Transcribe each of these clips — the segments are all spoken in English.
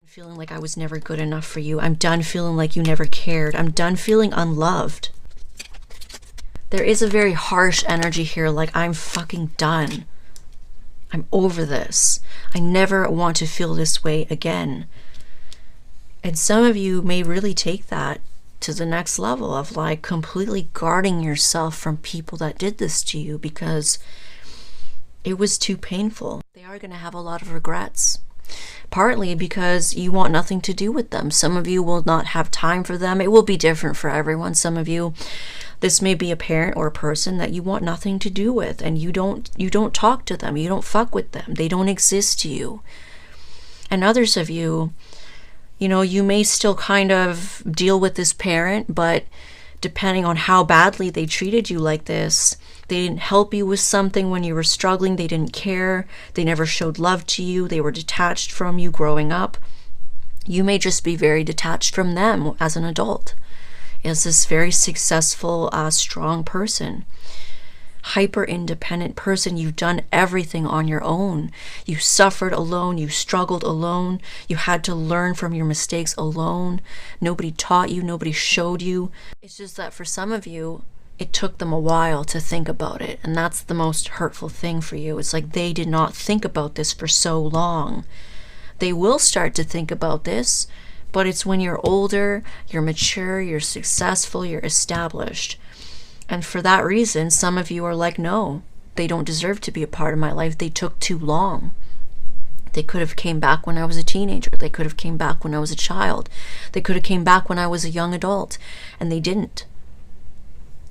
Feeling like I was never good enough for you. I'm done feeling like you never cared. I'm done feeling unloved. There is a very harsh energy here, like I'm fucking done. I'm over this. I never want to feel this way again. And some of you may really take that to the next level of like completely guarding yourself from people that did this to you because it was too painful. They are going to have a lot of regrets. Partly because you want nothing to do with them. Some of you will not have time for them. It will be different for everyone. Some of you, this may be a parent or a person that you want nothing to do with, and you don't talk to them. You don't fuck with them. They don't exist to you. And others of you, you may still kind of deal with this parent, but depending on how badly they treated you like this, they didn't help you with something when you were struggling. They didn't care. They never showed love to you. They were detached from you growing up. You may just be very detached from them as an adult, as this very successful, strong person. Hyper independent person. You've done everything on your own. You suffered alone. You struggled alone. You had to learn from your mistakes alone. Nobody taught you. Nobody showed you. It's just that for some of you, it took them a while to think about it. And that's the most hurtful thing for you. It's like they did not think about this for so long. They will start to think about this, but it's when you're older, you're mature, you're successful, you're established. And for that reason, some of you are like, no, they don't deserve to be a part of my life. They took too long. They could have came back when I was a teenager. They could have came back when I was a child. They could have came back when I was a young adult, and they didn't.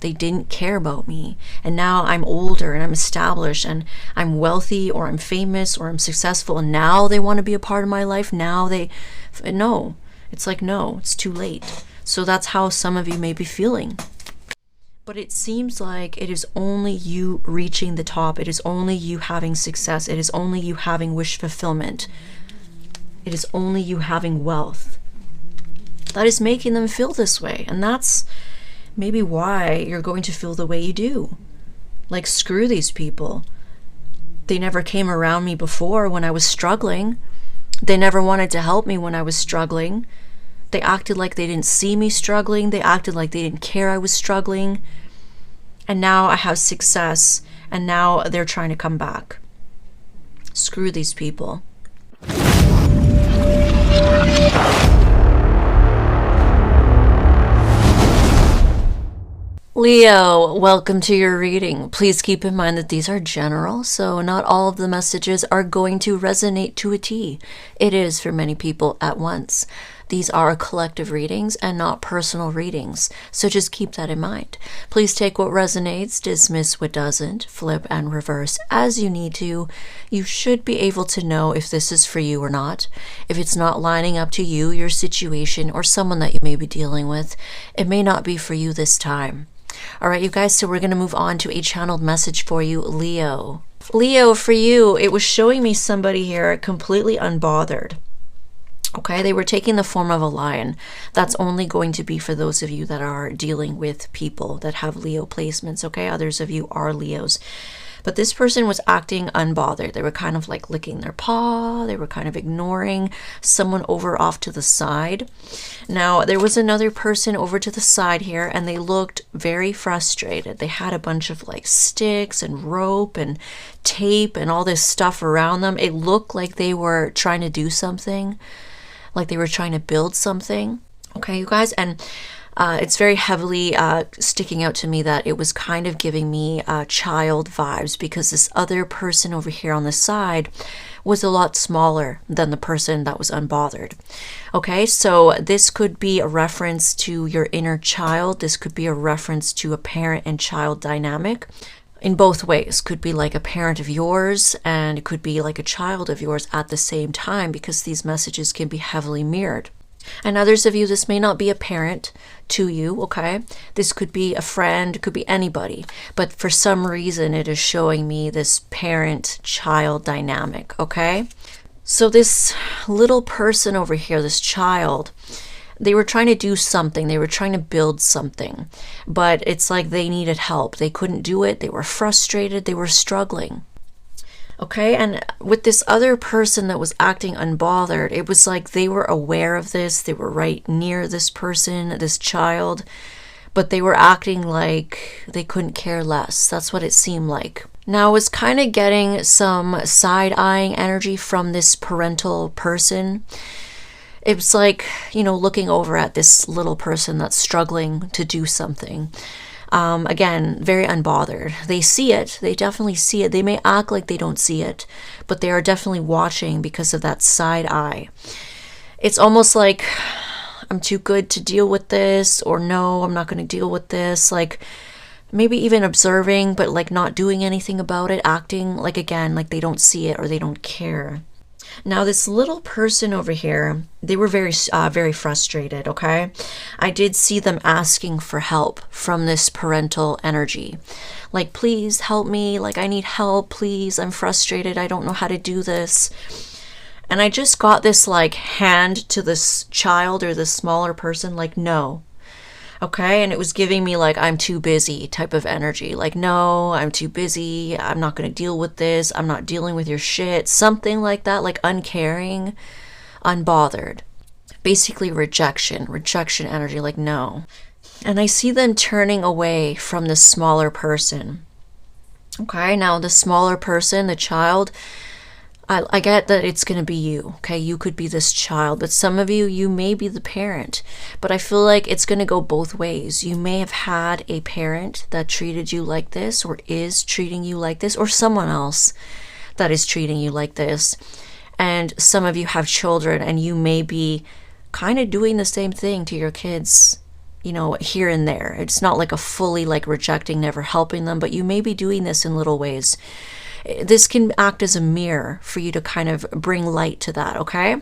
They didn't care about me. And now I'm older and I'm established and I'm wealthy or I'm famous or I'm successful. And now they want to be a part of my life. No, it's like, no, it's too late. So that's how some of you may be feeling. But it seems like it is only you reaching the top. It is only you having success. It is only you having wish fulfillment. It is only you having wealth that is making them feel this way. And that's maybe why you're going to feel the way you do. Like, screw these people. They never came around me before when I was struggling. They never wanted to help me when I was struggling. They acted like they didn't see me struggling. They acted like they didn't care I was struggling. And now I have success, and now they're trying to come back. Screw these people. Leo, welcome to your reading. Please keep in mind that these are general, so not all of the messages are going to resonate to a T. It is for many people at once. These are collective readings and not personal readings, so just keep that in mind. Please take what resonates, dismiss what doesn't, flip and reverse as you need to. You should be able to know if this is for you or not. If it's not lining up to you, your situation, or someone that you may be dealing with, it may not be for you this time. All right, you guys, so we're going to move on to a channeled message for you, Leo. Leo, for you, it was showing me somebody here completely unbothered. Okay, they were taking the form of a lion. That's only going to be for those of you that are dealing with people that have Leo placements, okay? Others of you are Leos. But this person was acting unbothered. They were kind of like licking their paw. They were kind of ignoring someone over off to the side. Now, there was another person over to the side here, and they looked very frustrated. They had a bunch of like sticks and rope and tape and all this stuff around them. It looked like they were trying to do something, like they were trying to build something. Okay, you guys, and it's very heavily sticking out to me that it was kind of giving me child vibes, because this other person over here on the side was a lot smaller than the person that was unbothered. Okay, so this could be a reference to your inner child. This could be a reference to a parent and child dynamic. In both ways, could be like a parent of yours, and it could be like a child of yours at the same time, because these messages can be heavily mirrored. And others of you, this may not be a parent to you, okay? This could be a friend, could be anybody. But for some reason, it is showing me this parent-child dynamic, okay? So this little person over here, this child, they were trying to do something. They were trying to build something. But it's like they needed help. They couldn't do it. They were frustrated. They were struggling. Okay, and with this other person that was acting unbothered, it was like they were aware of this, they were right near this person, this child, but they were acting like they couldn't care less. That's what it seemed like. Now, I was kind of getting some side-eyeing energy from this parental person. It was like, you know, looking over at this little person that's struggling to do something. Again, very unbothered. They see it. They definitely see it. They may act like they don't see it, but they are definitely watching because of that side eye. It's almost like, I'm too good to deal with this, or no, I'm not going to deal with this. Like, maybe even observing, but like not doing anything about it, acting like, again, like they don't see it or they don't care. Now, this little person over here, they were very frustrated, okay? I did see them asking for help from this parental energy. Like, please help me. Like, I need help, please. I'm frustrated. I don't know how to do this. And I just got this, like, hand to this child or this smaller person, like, no. Okay, and it was giving me like, I'm too busy type of energy. Like, no, I'm too busy. I'm not going to deal with this. I'm not dealing with your shit. Something like that, like uncaring, unbothered. Basically rejection energy, like no. And I see them turning away from the smaller person. Okay, now the smaller person, the child, I get that it's going to be you, okay? You could be this child, but some of you, you may be the parent. But I feel like it's going to go both ways. You may have had a parent that treated you like this, or is treating you like this, or someone else that is treating you like this. And some of you have children, and you may be kind of doing the same thing to your kids, you know, here and there. It's not like a fully like rejecting, never helping them, but you may be doing this in little ways. This can act as a mirror for you to kind of bring light to that, okay?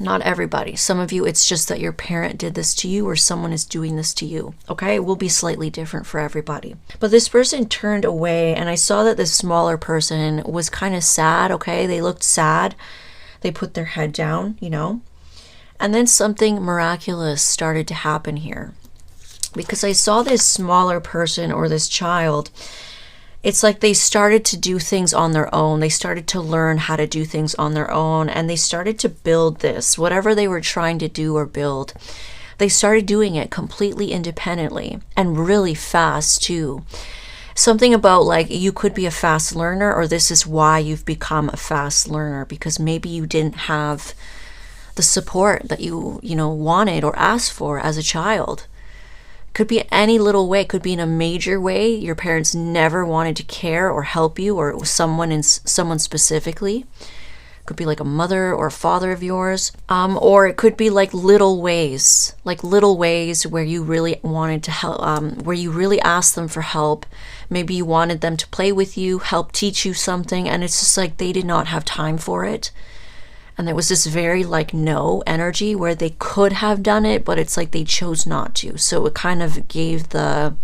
Not everybody. Some of you, it's just that your parent did this to you, or someone is doing this to you, okay? It will be slightly different for everybody. But this person turned away, and I saw that this smaller person was kind of sad, okay? They looked sad. They put their head down, you know? And then something miraculous started to happen here. Because I saw this smaller person, or this child, it's like they started to do things on their own. They started to learn how to do things on their own, and they started to build this, whatever they were trying to do or build. They started doing it completely independently, and really fast too. Something about like, you could be a fast learner, or this is why you've become a fast learner, because maybe you didn't have the support that you wanted or asked for as a child. Could be any little way. Could be in a major way. Your parents never wanted to care or help you, or someone specifically. Could be like a mother or a father of yours. Or it could be like little ways where you really wanted to help, where you really asked them for help. Maybe you wanted them to play with you, help teach you something, and it's just like they did not have time for it. And there was this very like no energy where they could have done it, but it's like they chose not to. So it kind of gave the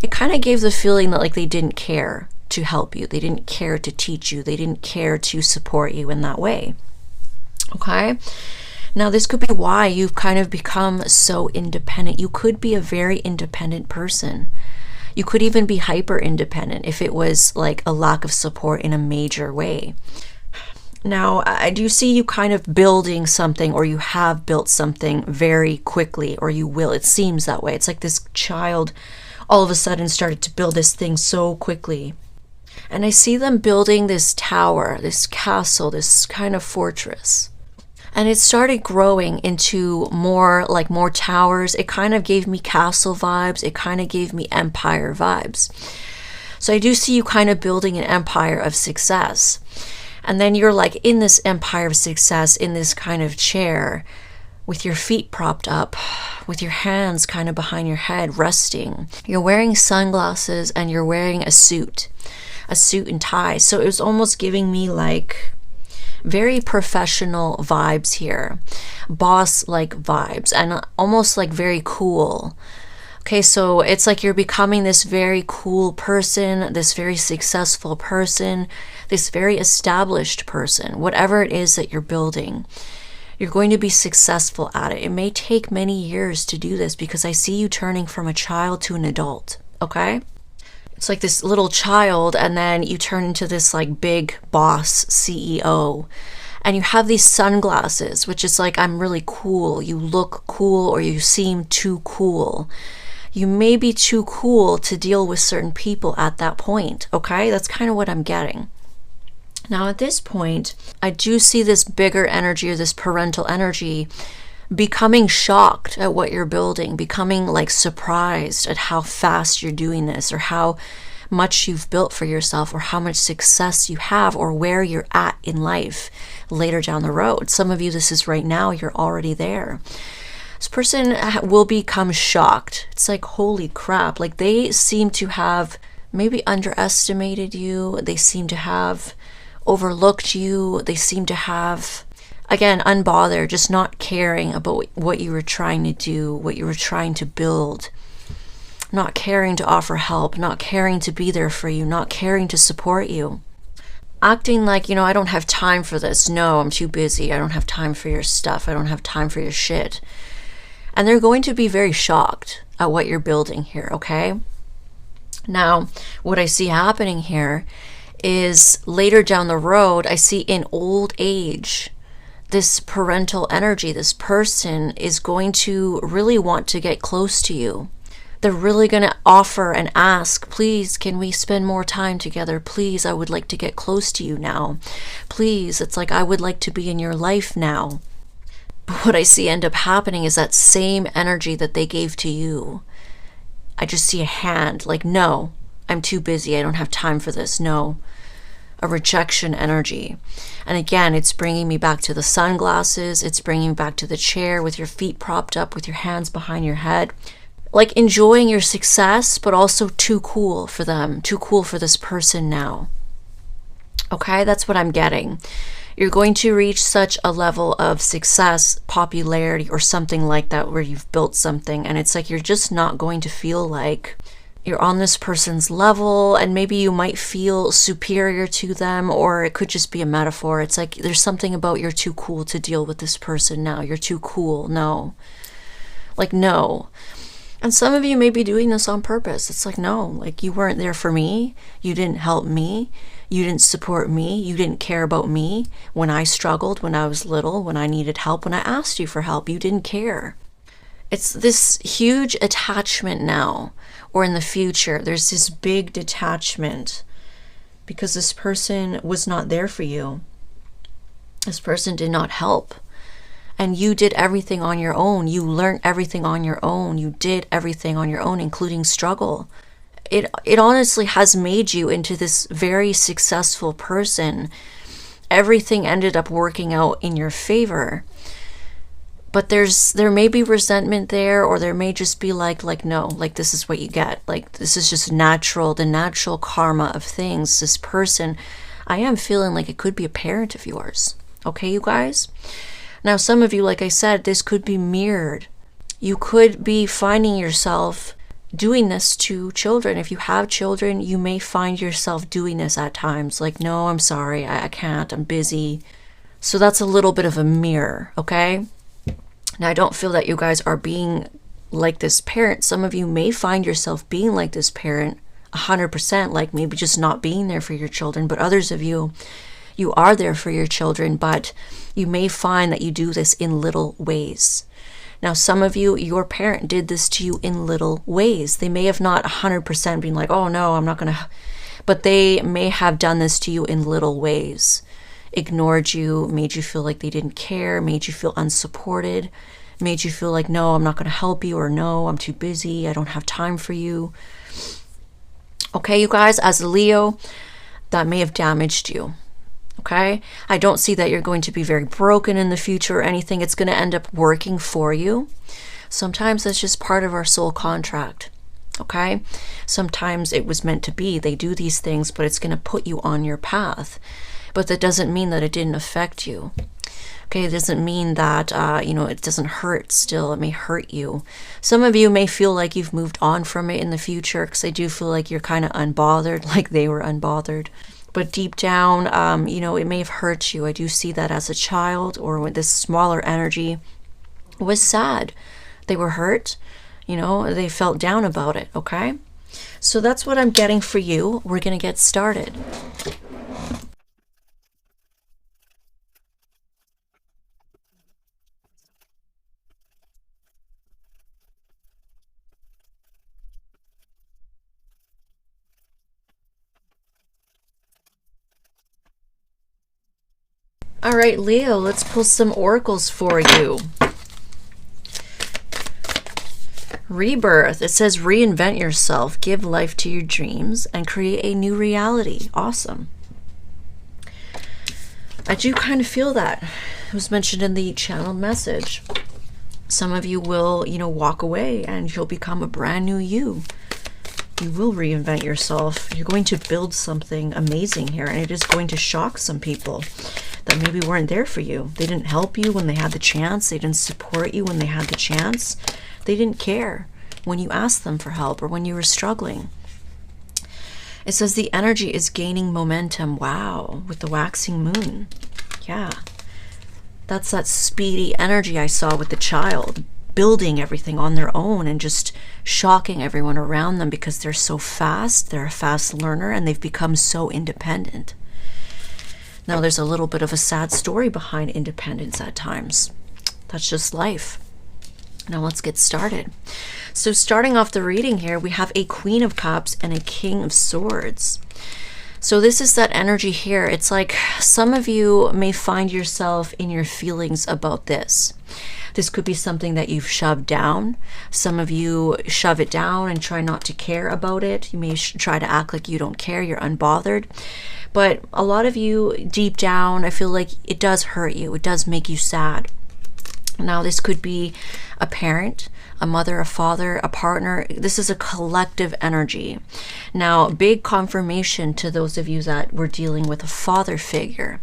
feeling that like they didn't care to help you. They didn't care to teach you. They didn't care to support you in that way. Okay? Now this could be why you've kind of become so independent. You could be a very independent person. You could even be hyper independent if it was like a lack of support in a major way. Now, I do see you kind of building something, or you have built something very quickly, or you will. It seems that way. It's like this child all of a sudden started to build this thing so quickly. And I see them building this tower, this castle, this kind of fortress. And it started growing into more towers. It kind of gave me castle vibes. It kind of gave me empire vibes. So I do see you kind of building an empire of success. And then you're like in this empire of success, in this kind of chair, with your feet propped up, with your hands kind of behind your head, resting. You're wearing sunglasses, and you're wearing a suit and tie. So it was almost giving me like very professional vibes here, boss-like vibes, and almost like very cool. Okay, so it's like you're becoming this very cool person, this very successful person, this very established person. Whatever it is that you're building, you're going to be successful at it. It may take many years to do this, because I see you turning from a child to an adult, okay? It's like this little child, and then you turn into this like big boss CEO. And you have these sunglasses, which is like, I'm really cool. You look cool, or you seem too cool. You may be too cool to deal with certain people at that point, okay? That's kind of what I'm getting. Now at this point, I do see this bigger energy, or this parental energy, becoming shocked at what you're building, becoming like surprised at how fast you're doing this, or how much you've built for yourself, or how much success you have, or where you're at in life later down the road. Some of you, this is right now, you're already there. This person will become shocked. It's like, holy crap, like they seem to have maybe underestimated you. They seem to have overlooked you. They seem to have, again, unbothered, just not caring about what you were trying to do, what you were trying to build. Not caring to offer help, not caring to be there for you, not caring to support you. Acting like, I don't have time for this. No, I'm too busy. I don't have time for your stuff. I don't have time for your shit. And they're going to be very shocked at what you're building here, okay? Now, what I see happening here is later down the road, I see in old age, this parental energy, this person is going to really want to get close to you. They're really going to offer and ask, please, can we spend more time together? Please, I would like to get close to you now. Please, it's like, I would like to be in your life now. But what I see end up happening is that same energy that they gave to you. I just see a hand like, no, I'm too busy. I don't have time for this. No. A rejection energy. And again, it's bringing me back to the sunglasses. It's bringing me back to the chair with your feet propped up, with your hands behind your head. Like enjoying your success, but also too cool for them. Too cool for this person now. Okay, that's what I'm getting. You're going to reach such a level of success, popularity, or something like that, where you've built something, and it's like you're just not going to feel like you're on this person's level, and maybe you might feel superior to them, or it could just be a metaphor. It's like there's something about, you're too cool to deal with this person now. You're too cool. No. Like, no. And some of you may be doing this on purpose. It's like, no, like you weren't there for me. You didn't help me. You didn't support me. You didn't care about me when I struggled, when I was little, when I needed help, when I asked you for help. You didn't care. It's this huge attachment now, or in the future, there's this big detachment because this person was not there for you. This person did not help. And you did everything on your own. You learned everything on your own. You did everything on your own, including struggle. It honestly has made you into this very successful person. Everything ended up working out in your favor. But there may be resentment there, or there may just be like no, like this is what you get. Like this is just natural, the natural karma of things. This person, I am feeling like it could be a parent of yours. Okay, you guys? Now, some of you, like I said, this could be mirrored. You could be finding yourself doing this to children. If you have children, you may find yourself doing this at times. Like, no, I'm sorry, I can't, I'm busy. So that's a little bit of a mirror, okay? Now, I don't feel that you guys are being like this parent. Some of you may find yourself being like this parent 100%, like maybe just not being there for your children. But others of you, you are there for your children, but you may find that you do this in little ways. Now, some of you, your parent did this to you in little ways. They may have not 100% been like, oh no, I'm not going to, but they may have done this to you in little ways. Ignored you, made you feel like they didn't care, made you feel unsupported, made you feel like, no, I'm not going to help you, or no, I'm too busy, I don't have time for you. Okay, you guys, as a Leo, that may have damaged you. Okay, I don't see that you're going to be very broken in the future or anything. It's going to end up working for you. Sometimes that's just part of our soul contract. Okay, sometimes it was meant to be. They do these things, but it's going to put you on your path. But that doesn't mean that it didn't affect you. Okay, it doesn't mean that, it doesn't hurt still. It may hurt you. Some of you may feel like you've moved on from it in the future, because I do feel like you're kind of unbothered, like they were unbothered. But deep down, it may have hurt you. I do see that as a child, or with this smaller energy was sad. They were hurt. They felt down about it, okay? So that's what I'm getting for you. We're going to get started. All right, Leo, let's pull some oracles for you. Rebirth. It says reinvent yourself, give life to your dreams, and create a new reality. Awesome. I do kind of feel that. It was mentioned in the channeled message. Some of you will, walk away and you'll become a brand new you. You will reinvent yourself. You're going to build something amazing here, and it is going to shock some people that maybe weren't there for you. They didn't help you when they had the chance. They didn't support you when they had the chance. They didn't care when you asked them for help or when you were struggling. It says the energy is gaining momentum. Wow, with the waxing moon. Yeah. That's that speedy energy I saw with the child, building everything on their own and just shocking everyone around them because they're so fast. They're a fast learner and they've become so independent. Now, there's a little bit of a sad story behind independence at times. That's just life. Now let's get started. So starting off the reading here, we have a Queen of Cups and a King of Swords. So this is that energy here. It's like some of you may find yourself in your feelings about this. This could be something that you've shoved down. Some of you shove it down and try not to care about it. You may try to act like you don't care, you're unbothered. But a lot of you deep down, I feel like it does hurt you. It does make you sad. Now, this could be a parent, a mother, a father, a partner. This is a collective energy. Now, big confirmation to those of you that were dealing with a father figure.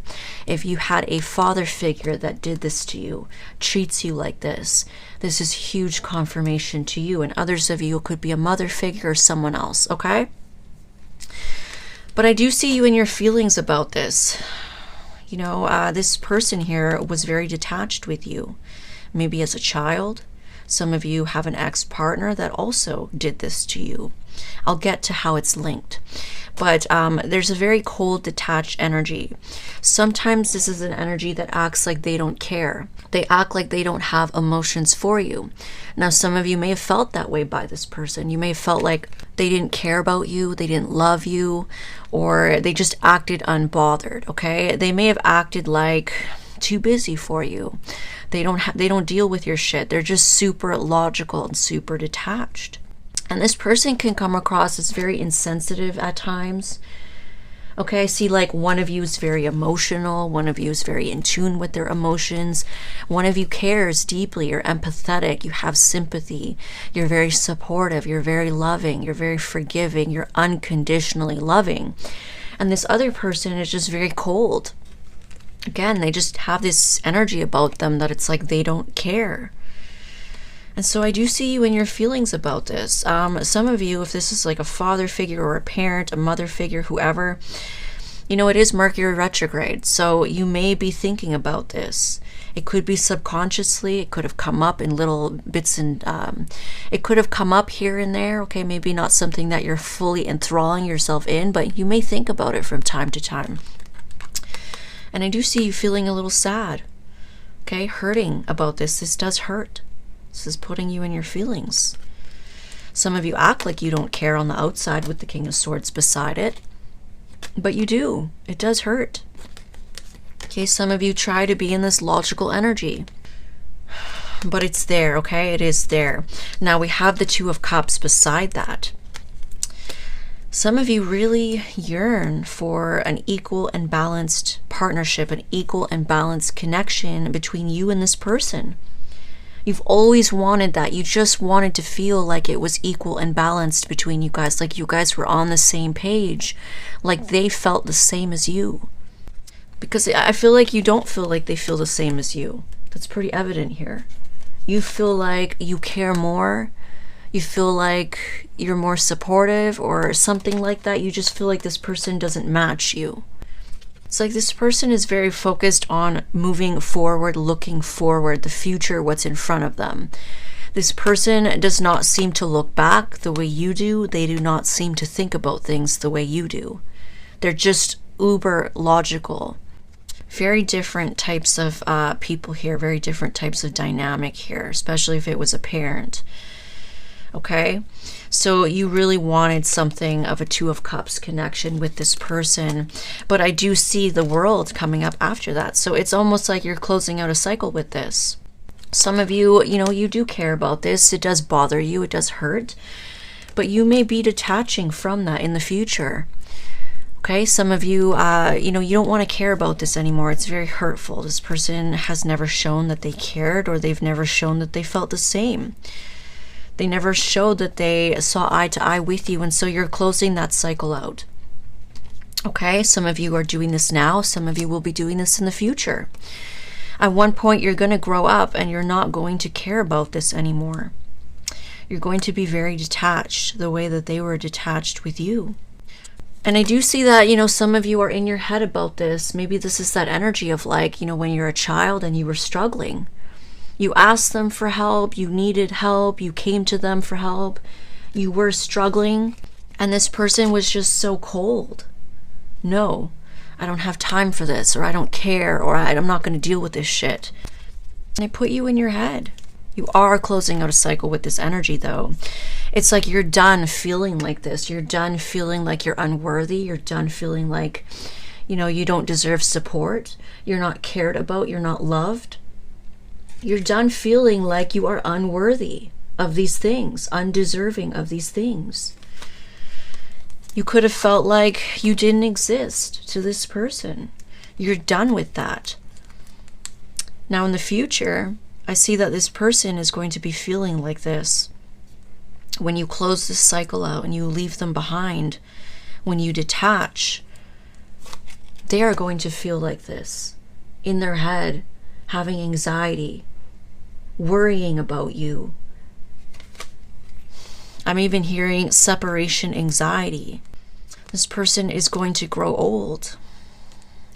If you had a father figure that did this to you, treats you like this is huge confirmation to you. And others of you, it could be a mother figure or someone else, okay? But I do see you in your feelings about this. This person here was very detached with you. Maybe as a child. Some of you have an ex-partner that also did this to you. I'll get to how it's linked. But there's a very cold, detached energy. Sometimes this is an energy that acts like they don't care. They act like they don't have emotions for you. Now, some of you may have felt that way by this person. You may have felt like they didn't care about you, they didn't love you, or they just acted unbothered, okay? They may have acted like too busy for you. They don't deal with your shit. They're just super logical and super detached. And this person can come across as very insensitive at times. Okay, I see like one of you is very emotional. One of you is very in tune with their emotions. One of you cares deeply. You're empathetic. You have sympathy. You're very supportive. You're very loving. You're very forgiving. You're unconditionally loving. And this other person is just very cold. Again, they just have this energy about them that it's like they don't care. And so I do see you in your feelings about this. Some of you, if this is like a father figure or a parent, a mother figure, whoever, it is Mercury retrograde. So you may be thinking about this. It could be subconsciously. It could have come up in little bits and it could have come up here and there. Okay, maybe not something that you're fully enthralling yourself in, but you may think about it from time to time. And I do see you feeling a little sad, okay, hurting about this. This does hurt. This is putting you in your feelings. Some of you act like you don't care on the outside with the King of Swords beside it, but you do. It does hurt. Okay, some of you try to be in this logical energy, but it's there, okay? It is there. Now we have the Two of Cups beside that. Some of you really yearn for an equal and balanced partnership, an equal and balanced connection between you and this person. You've always wanted that. You just wanted to feel like it was equal and balanced between you guys, like you guys were on the same page, like they felt the same as you. Because I feel like you don't feel like they feel the same as you. That's pretty evident here. You feel like you care more. You feel like you're more supportive or something like that. You just feel like this person doesn't match you. It's like this person is very focused on moving forward, looking forward, the future, what's in front of them. This person does not seem to look back the way you do. They do not seem to think about things the way you do. They're just uber logical. Very different types of people here, very different types of dynamic here, especially if it was a parent. Okay, so you really wanted something of a Two of Cups connection with this person, but I do see the World coming up after that. So it's almost like you're closing out a cycle with this. Some of you, you do care about this. It does bother you. It does hurt, but you may be detaching from that in the future. Okay, some of you, you don't want to care about this anymore. It's very hurtful. This person has never shown that they cared, or they've never shown that they felt the same. They never showed that they saw eye to eye with you, and so you're closing that cycle out. Okay, some of you are doing this now. Some of you will be doing this in the future. At one point, you're going to grow up and you're not going to care about this anymore. You're going to be very detached the way that they were detached with you. And I do see that, some of you are in your head about this. Maybe this is that energy of like, when you're a child and you were struggling. You asked them for help, you needed help, you came to them for help, you were struggling, and this person was just so cold. No, I don't have time for this, or I don't care, or I'm not going to deal with this shit. And I put you in your head. You are closing out a cycle with this energy, though. It's like you're done feeling like this. You're done feeling like you're unworthy. You're done feeling like, you don't deserve support. You're not cared about. You're not loved. You're done feeling like you are unworthy of these things, undeserving of these things. You could have felt like you didn't exist to this person. You're done with that. Now in the future, I see that this person is going to be feeling like this. When you close this cycle out and you leave them behind, when you detach, they are going to feel like this in their head, having anxiety, worrying about you. I'm even hearing separation anxiety. This person is going to grow old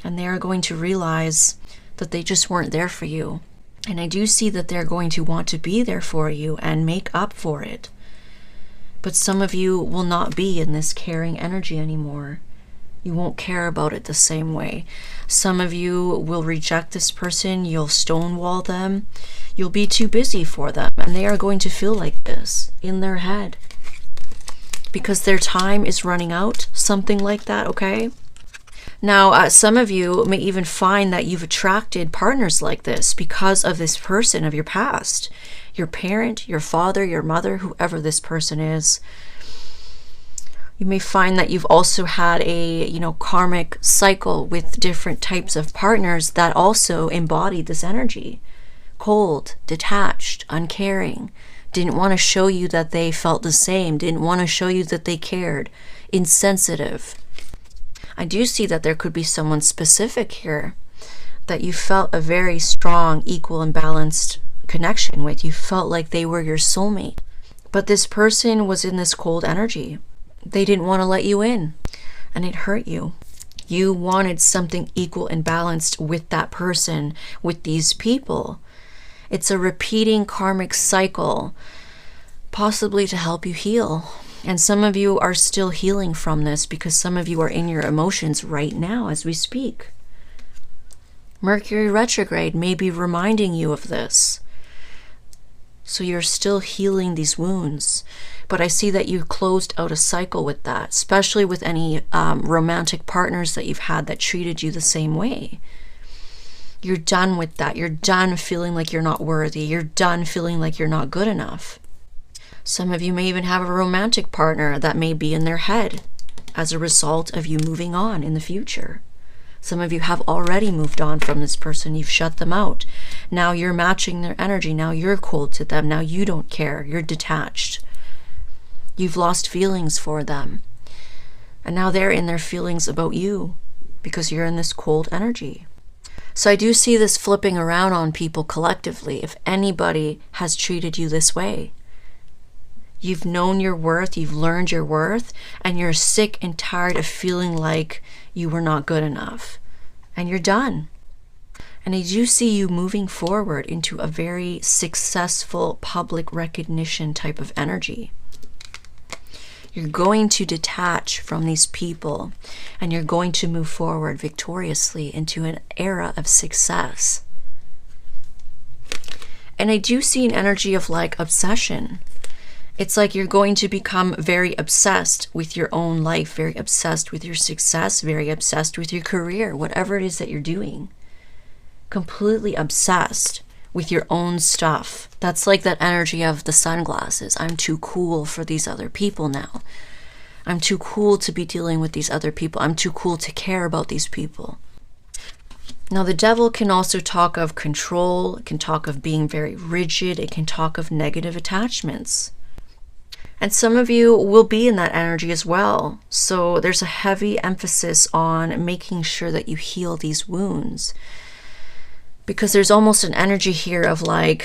and they are going to realize that they just weren't there for you. And I do see that they're going to want to be there for you and make up for it. But some of you will not be in this caring energy anymore. You won't care about it the same way. Some of you will reject this person. You'll stonewall them. You'll be too busy for them. And they are going to feel like this in their head. Because their time is running out. Something like that, okay? Now, some of you may even find that you've attracted partners like this because of this person of your past. Your parent, your father, your mother, whoever this person is. You may find that you've also had a, karmic cycle with different types of partners that also embodied this energy. Cold, detached, uncaring, didn't want to show you that they felt the same, didn't want to show you that they cared, insensitive. I do see that there could be someone specific here that you felt a very strong, equal, and balanced connection with. You felt like they were your soulmate. But this person was in this cold energy. They didn't want to let you in, and it hurt you. You wanted something equal and balanced with that person, with these people. It's a repeating karmic cycle, possibly to help you heal. And some of you are still healing from this because some of you are in your emotions right now as we speak. Mercury retrograde may be reminding you of this. So you're still healing these wounds. But I see that you've closed out a cycle with that, especially with any romantic partners that you've had that treated you the same way. You're done with that. You're done feeling like you're not worthy. You're done feeling like you're not good enough. Some of you may even have a romantic partner that may be in their head as a result of you moving on in the future. Some of you have already moved on from this person. You've shut them out. Now you're matching their energy. Now you're cold to them. Now you don't care. You're detached. You've lost feelings for them. And now they're in their feelings about you because you're in this cold energy. So I do see this flipping around on people collectively if anybody has treated you this way. You've known your worth, you've learned your worth, and you're sick and tired of feeling like you were not good enough. And you're done. And I do see you moving forward into a very successful public recognition type of energy. You're going to detach from these people and you're going to move forward victoriously into an era of success. And I do see an energy of like obsession. It's like you're going to become very obsessed with your own life, very obsessed with your success, very obsessed with your career, whatever it is that you're doing. Completely obsessed with your own stuff. That's like that energy of the sunglasses. I'm too cool for these other people now. I'm too cool to be dealing with these other people. I'm too cool to care about these people. Now, the devil can also talk of control. It can talk of being very rigid. It can talk of negative attachments. And some of you will be in that energy as well. So there's a heavy emphasis on making sure that you heal these wounds. Because there's almost an energy here of like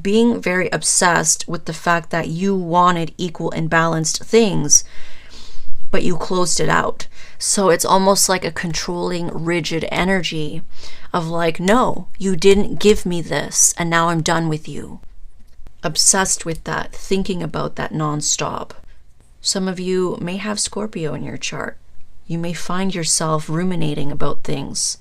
being very obsessed with the fact that you wanted equal and balanced things, but you closed it out. So it's almost like a controlling, rigid energy of like, no, you didn't give me this, and now I'm done with you. Obsessed with that, thinking about that nonstop. Some of you may have Scorpio in your chart. You may find yourself ruminating about things.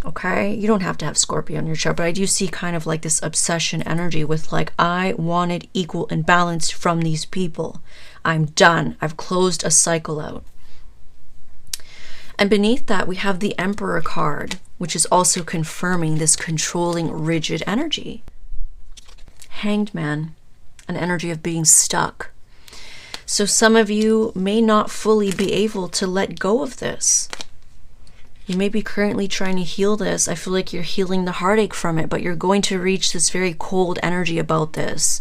Okay, you don't have to have Scorpio in your chart, but I do see kind of like this obsession energy with like, I wanted equal and balanced from these people. I'm done. I've closed a cycle out. And beneath that, we have the Emperor card, which is also confirming this controlling, rigid energy. Hanged Man, an energy of being stuck. So some of you may not fully be able to let go of this. You may be currently trying to heal this. I feel like you're healing the heartache from it, but you're going to reach this very cold energy about this,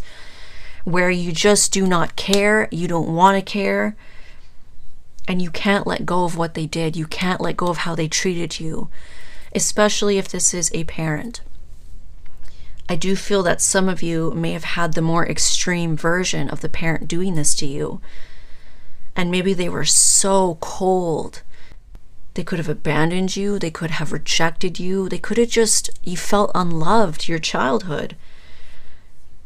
where you just do not care, you don't want to care, and you can't let go of what they did. You can't let go of how they treated you, especially if this is a parent. I do feel that some of you may have had the more extreme version of the parent doing this to you, and maybe they were so cold. They could have abandoned you, they could have rejected you, they could have just, you felt unloved your childhood.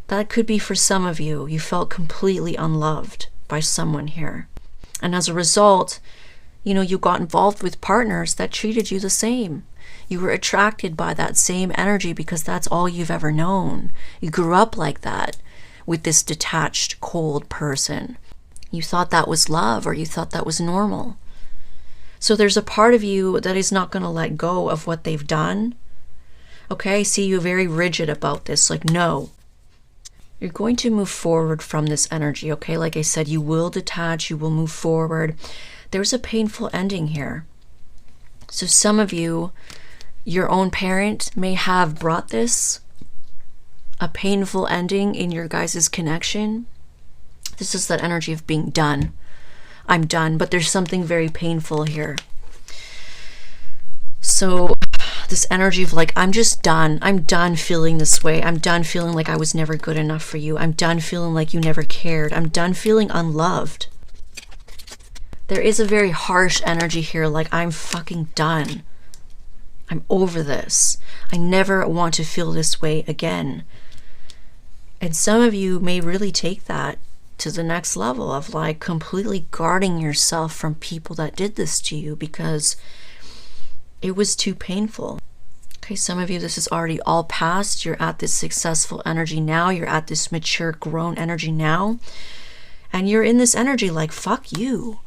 That could be for some of you. You felt completely unloved by someone here. And as a result, you got involved with partners that treated you the same. You were attracted by that same energy because that's all you've ever known. You grew up like that with this detached, cold person. You thought that was love, or you thought that was normal. So there's a part of you that is not going to let go of what they've done. Okay, I see you very rigid about this, like, no. You're going to move forward from this energy, okay? Like I said, you will detach, you will move forward. There's a painful ending here. So some of you, your own parent may have brought this, a painful ending in your guys' connection. This is that energy of being done. I'm done, but there's something very painful here. So this energy of like, I'm just done. I'm done feeling this way. I'm done feeling like I was never good enough for you. I'm done feeling like you never cared. I'm done feeling unloved. There is a very harsh energy here, like I'm fucking done. I'm over this. I never want to feel this way again. And some of you may really take that to the next level of like completely guarding yourself from people that did this to you because it was too painful. Okay, some of you, this is already all past. You're at this successful energy now. You're at this mature, grown energy now. And you're in this energy like, fuck you.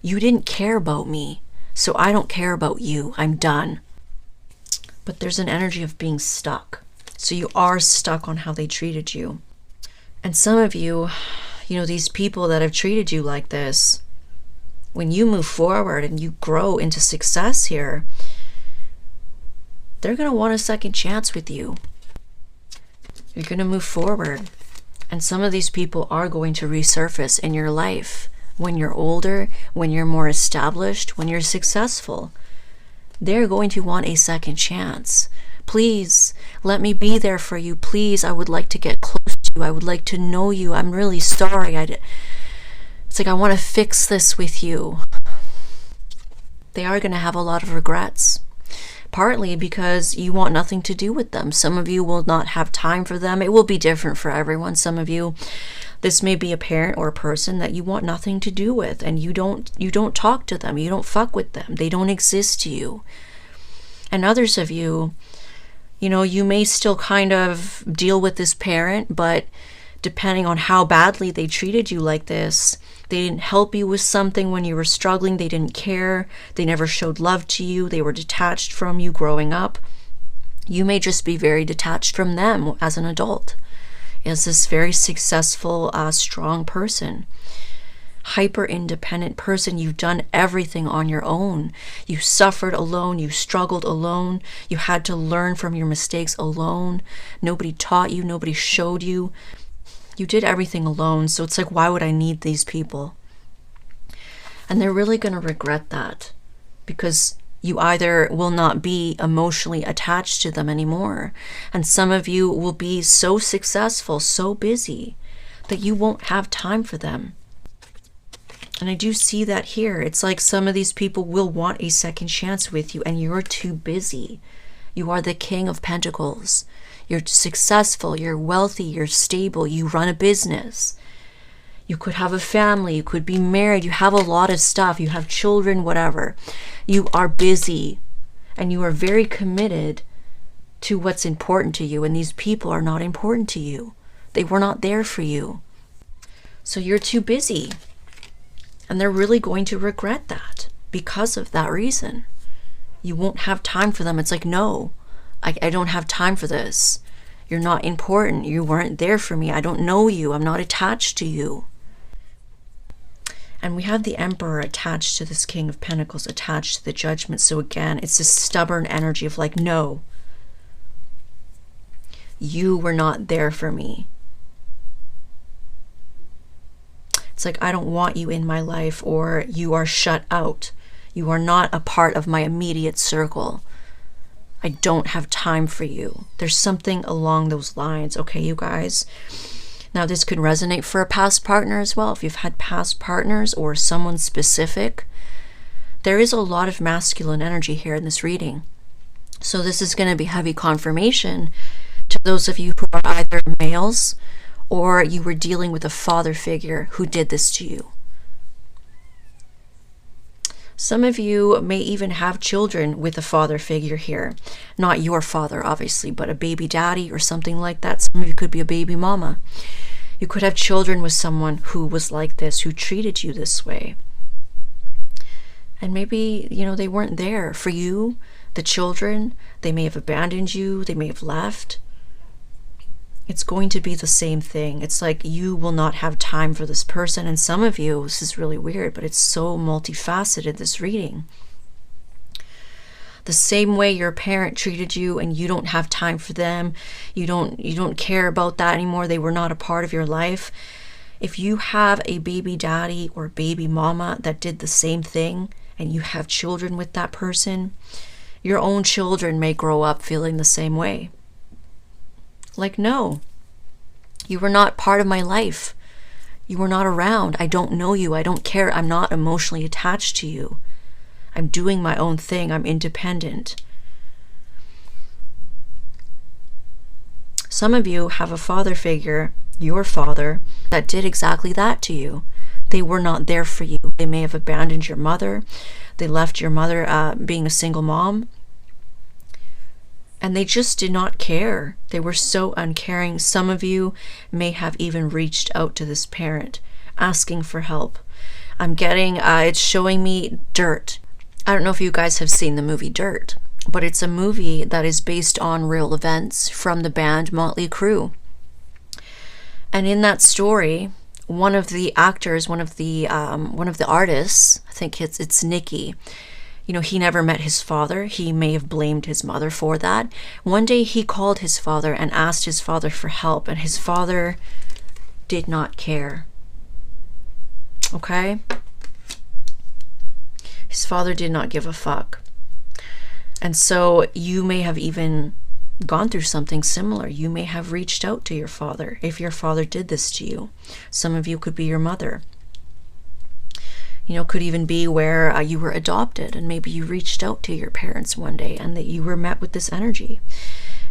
You didn't care about me, so I don't care about you. I'm done. But there's an energy of being stuck. So you are stuck on how they treated you. And some of you, these people that have treated you like this, when you move forward and you grow into success here, they're going to want a second chance with you. You're going to move forward. And some of these people are going to resurface in your life when you're older, when you're more established, when you're successful. They're going to want a second chance. Please, let me be there for you. Please, I would like to get close to you. I would like to know you. I'm really sorry. It's like I want to fix this with you. They are going to have a lot of regrets. partly because you want nothing to do with them. Some of you will not have time for them. It will be different for everyone. Some of you, this may be a parent or a person that you want nothing to do with, and you don't talk to them. You don't fuck with them. They don't exist to you. And others of you, you know, you may still kind of deal with this parent, but depending on how badly they treated you like this, they didn't help you with something when you were struggling, they didn't care, they never showed love to you, they were detached from you growing up. You may just be very detached from them as an adult, as this very successful, strong person. Hyper-independent person. You've done everything on your own. You suffered alone. You struggled alone. You had to learn from your mistakes alone. Nobody taught you. Nobody showed you. You did everything alone. So it's like, why would I need these people? And they're really going to regret that, because you either will not be emotionally attached to them anymore, and some of you will be so successful, so busy, that you won't have time for them. And I do see that here. It's like some of these people will want a second chance with you, and you're too busy. You are the King of Pentacles. You're successful, you're wealthy, you're stable, you run a business. You could have a family, you could be married, you have a lot of stuff, you have children, whatever. You are busy, and you are very committed to what's important to you, and these people are not important to you. They were not there for you. So you're too busy. And they're really going to regret that because of that reason. You won't have time for them. It's like, no, I don't have time for this. You're not important. You weren't there for me. I don't know you. I'm not attached to you. And we have the Emperor attached to this King of Pentacles, attached to the Judgment. So again, it's this stubborn energy of like, no, you were not there for me. It's like, I don't want you in my life, or you are shut out. You are not a part of my immediate circle. I don't have time for you. There's something along those lines. Okay, you guys. Now, this could resonate for a past partner as well. If you've had past partners or someone specific, there is a lot of masculine energy here in this reading. So this is going to be heavy confirmation to those of you who are either males or you were dealing with a father figure who did this to you. Some of you may even have children with a father figure here. Not your father, obviously, but a baby daddy or something like that. Some of you could be a baby mama. You could have children with someone who was like this, who treated you this way. And maybe, you know, they weren't there for you, the children. They may have abandoned you. They may have left. It's going to be the same thing. It's like you will not have time for this person. And some of you, this is really weird, but it's so multifaceted, this reading. The same way your parent treated you and you don't have time for them, you don't care about that anymore, they were not a part of your life. If you have a baby daddy or baby mama that did the same thing and you have children with that person, your own children may grow up feeling the same way. Like, no, you were not part of my life. You were not around. I don't know you. I don't care. I'm not emotionally attached to you. I'm doing my own thing. I'm independent. Some of you have a father figure, your father, that did exactly that to you. They were not there for you. They may have abandoned your mother. They left your mother being a single mom. And they just did not care. They were so uncaring. Some of you may have even reached out to this parent, asking for help. I'm getting, it's showing me Dirt. I don't know if you guys have seen the movie Dirt, but it's a movie that is based on real events from the band Mötley Crüe. And in that story, one of the actors, one of the artists, I think it's Nicky, you know, he never met his father. He may have blamed his mother for that. One day he called his father and asked his father for help, and his father did not care. Okay? His father did not give a fuck. And so you may have even gone through something similar. You may have reached out to your father if your father did this to you. Some of you could be your mother. You know, could even be where you were adopted and maybe you reached out to your parents one day and that you were met with this energy.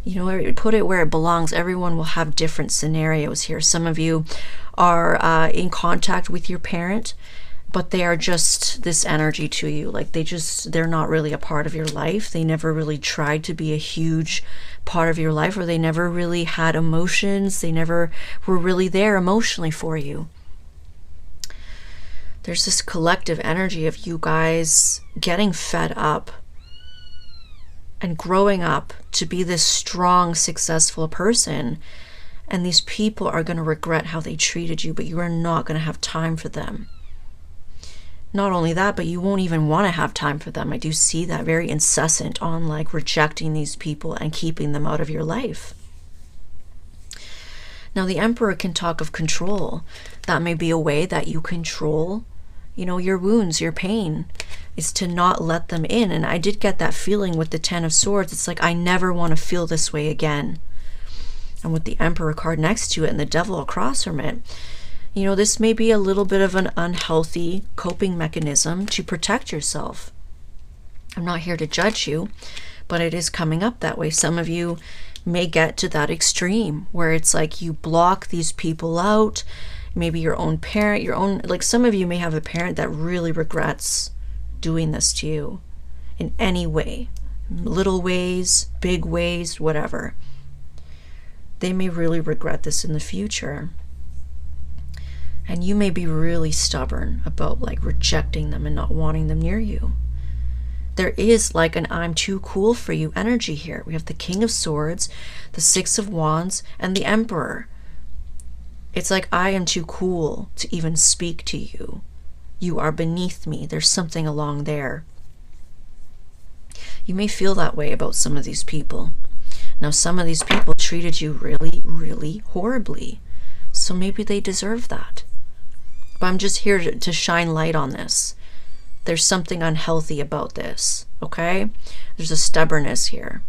You know, put it where it belongs. Everyone will have different scenarios here. Some of you are in contact with your parent, but they are just this energy to you. Like they're not really a part of your life. They never really tried to be a huge part of your life, or they never really had emotions. They never were really there emotionally for you. There's this collective energy of you guys getting fed up and growing up to be this strong, successful person. And these people are going to regret how they treated you, but you are not going to have time for them. Not only that, but you won't even want to have time for them. I do see that very incessant on like rejecting these people and keeping them out of your life. Now, the Emperor can talk of control. That may be a way that you control, you know, your wounds, your pain, is to not let them in. And I did get that feeling with the Ten of Swords. It's like, I never want to feel this way again. And with the Emperor card next to it and the Devil across from it, you know, this may be a little bit of an unhealthy coping mechanism to protect yourself. I'm not here to judge you, but it is coming up that way. Some of you may get to that extreme where it's like you block these people out. Maybe your own parent, like some of you may have a parent that really regrets doing this to you in any way, little ways, big ways, whatever. They may really regret this in the future. And you may be really stubborn about like rejecting them and not wanting them near you. There is like an I'm too cool for you energy here. We have the King of Swords, the Six of Wands, and the Emperor. It's like, I am too cool to even speak to you. You are beneath me. There's something along there. You may feel that way about some of these people. Now, some of these people treated you really, really horribly. So maybe they deserve that. But I'm just here to shine light on this. There's something unhealthy about this, okay? There's a stubbornness here.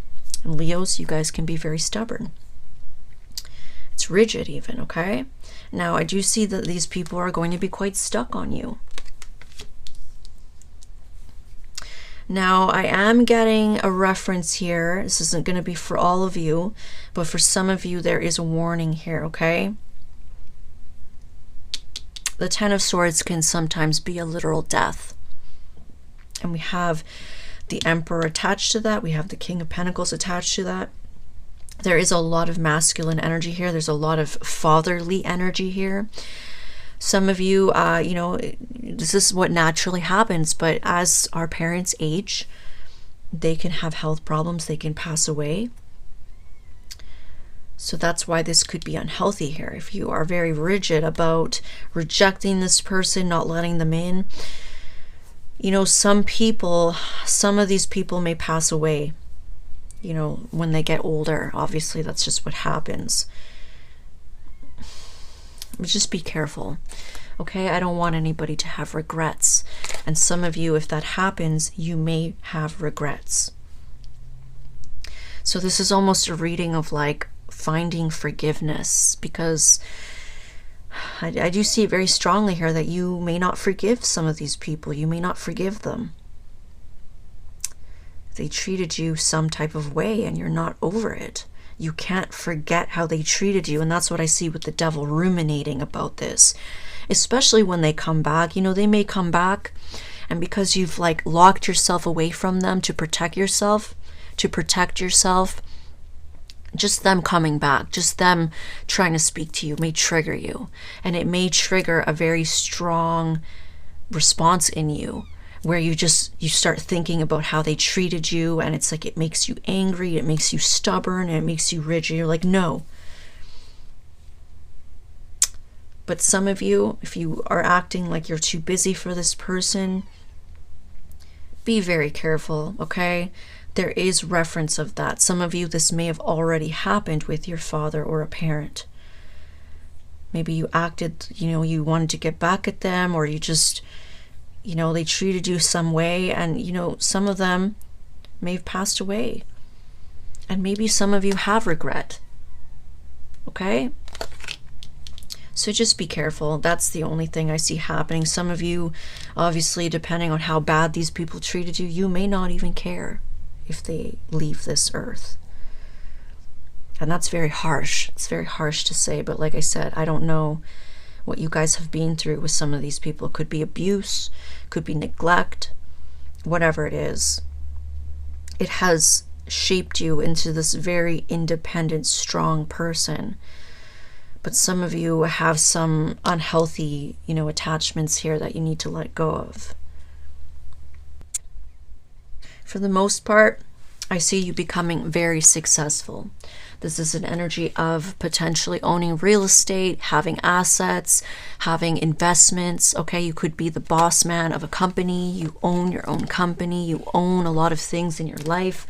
And Leos, you guys can be very stubborn. It's rigid even, okay? Now, I do see that these people are going to be quite stuck on you. Now, I am getting a reference here. This isn't going to be for all of you, but for some of you, there is a warning here, okay? The Ten of Swords can sometimes be a literal death. And we have the Emperor attached to that. We have the King of Pentacles attached to that. There is a lot of masculine energy here. There's a lot of fatherly energy here. Some of you, you know, this is what naturally happens, but as our parents age, they can have health problems. They can pass away. So that's why this could be unhealthy here. If you are very rigid about rejecting this person, not letting them in, you know, some of these people may pass away, you know, when they get older. Obviously, that's just what happens. Just be careful, okay? I don't want anybody to have regrets. And some of you, if that happens, you may have regrets. So this is almost a reading of like finding forgiveness, because I do see it very strongly here that you may not forgive some of these people. You may not forgive them. They treated you some type of way and you're not over it. You can't forget how they treated you. And that's what I see with the Devil ruminating about this, especially when they come back. You know, they may come back, and because you've like locked yourself away from them to protect yourself, just them coming back, just them trying to speak to you may trigger you. And it may trigger a very strong response in you, where you start thinking about how they treated you, and it's like it makes you angry, it makes you stubborn, and it makes you rigid. You're like, no. But some of you, if you are acting like you're too busy for this person, be very careful, okay? There is reference of that. Some of you, this may have already happened with your father or a parent. Maybe you acted, you know, you wanted to get back at them, or you just, you know, they treated you some way, and, you know, some of them may have passed away. And maybe some of you have regret. Okay? So just be careful. That's the only thing I see happening. Some of you, obviously, depending on how bad these people treated you, you may not even care if they leave this earth. And that's very harsh. It's very harsh to say, but like I said, I don't know what you guys have been through with some of these people. It could be abuse, could be neglect, whatever it is. It has shaped you into this very independent, strong person. But some of you have some unhealthy, attachments here that you need to let go of. For the most part, I see you becoming very successful. This is an energy of potentially owning real estate, having assets, having investments. Okay, you could be the boss man of a company. You own your own company. You own a lot of things in your life.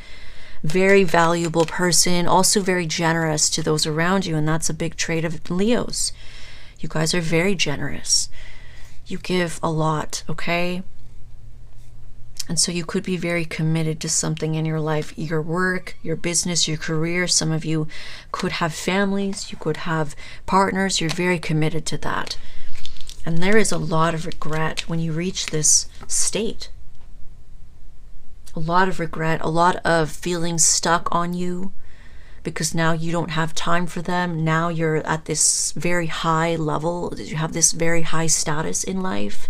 Very valuable person, also very generous to those around you, and that's a big trait of Leos. You guys are very generous. You give a lot, okay? And so you could be very committed to something in your life, your work, your business, your career. Some of you could have families, you could have partners. You're very committed to that. And there is a lot of regret when you reach this state. A lot of regret, a lot of feeling stuck on you because now you don't have time for them. Now you're at this very high level. You have this very high status in life.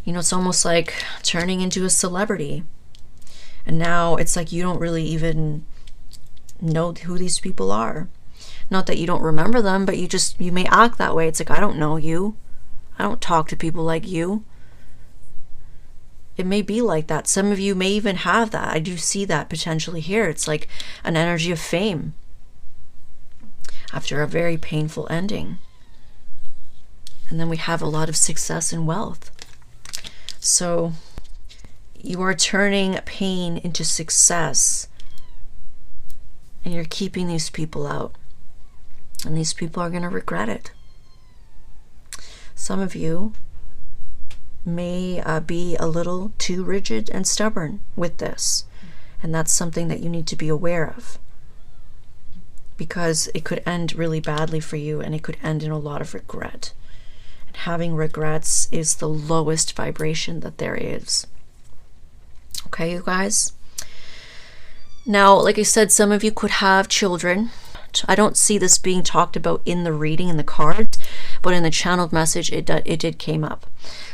It's almost like turning into a celebrity. And now it's like you don't really even know who these people are. Not that you don't remember them, but you may act that way. It's like, I don't know you. I don't talk to people like you. It may be like that. Some of you may even have that. I do see that potentially here. It's like an energy of fame after a very painful ending. And then we have a lot of success and wealth. So you are turning pain into success, and you're keeping these people out. And these people are going to regret it. Some of you may be a little too rigid and stubborn with this. And that's something that you need to be aware of. Because it could end really badly for you, and it could end in a lot of regret. And having regrets is the lowest vibration that there is. Okay, you guys? Now, like I said, some of you could have children. I don't see this being talked about in the reading, in the cards, but in the channeled message, it did came up.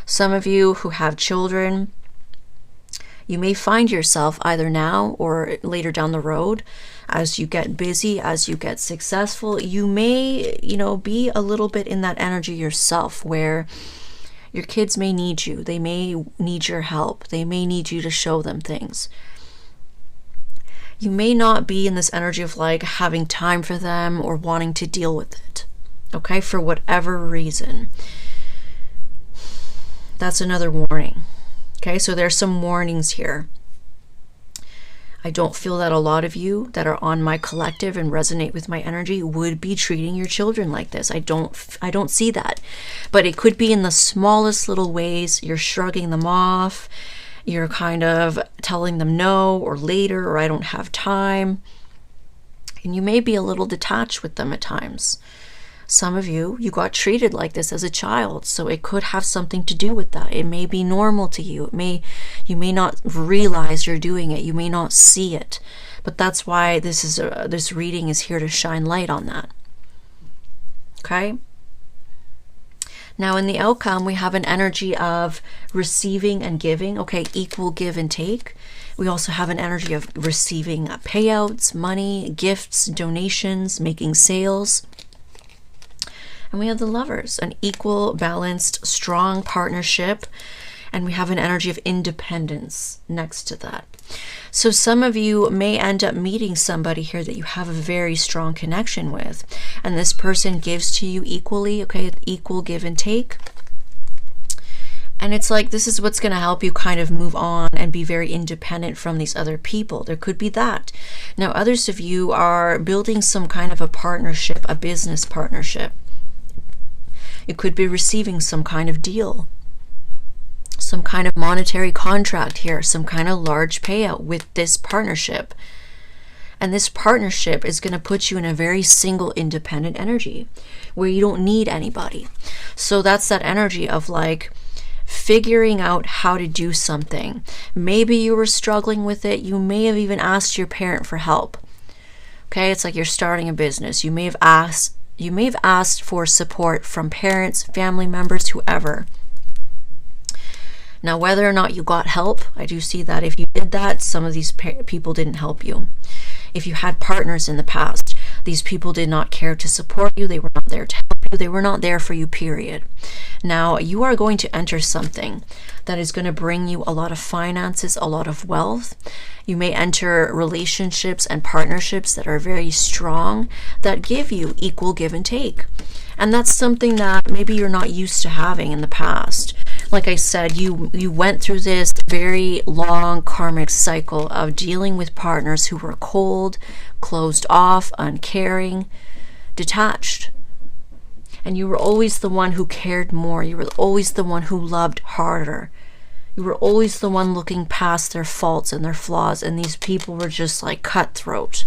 Some of you who have children, you may find yourself either now or later down the road, as you get busy, as you get successful, you may, be a little bit in that energy yourself where your kids may need you. They may need your help. They may need you to show them things. You may not be in this energy of like having time for them or wanting to deal with it, okay, for whatever reason. That's another warning. Okay, so there's some warnings here. I don't feel that a lot of you that are on my collective and resonate with my energy would be treating your children like this. I don't see that. But it could be in the smallest little ways. You're shrugging them off. You're kind of telling them no or later, or I don't have time. And you may be a little detached with them at times. Some of you got treated like this as a child, so it could have something to do with that. It may be normal to you. You may not realize you're doing it. You may not see it. But that's why this reading is here to shine light on that. Okay? Now in the outcome, we have an energy of receiving and giving. Okay, equal give and take. We also have an energy of receiving payouts, money, gifts, donations, making sales. And we have the Lovers, an equal, balanced, strong partnership. And we have an energy of independence next to that. So some of you may end up meeting somebody here that you have a very strong connection with. And this person gives to you equally, okay, equal give and take. And it's like, this is what's going to help you kind of move on and be very independent from these other people. There could be that. Now, others of you are building some kind of a partnership, a business partnership. You could be receiving some kind of deal, some kind of monetary contract here, some kind of large payout with this partnership. And this partnership is going to put you in a very single, independent energy where you don't need anybody. So that's that energy of like figuring out how to do something. Maybe you were struggling with it. You may have even asked your parent for help. Okay, it's like you're starting a business. You may have asked for support from parents, family members, whoever. Now, whether or not you got help, I do see that if you did that, some of these people didn't help you. If you had partners in the past, these people did not care to support you. They were not there to help you. They were not there for you, period. Now, you are going to enter something that is going to bring you a lot of finances, a lot of wealth. You may enter relationships and partnerships that are very strong, that give you equal give and take. And that's something that maybe you're not used to having in the past. Like I said, you went through this very long karmic cycle of dealing with partners who were cold, closed off, uncaring, detached. And you were always the one who cared more. You were always the one who loved harder. You were always the one looking past their faults and their flaws. And these people were just like cutthroat.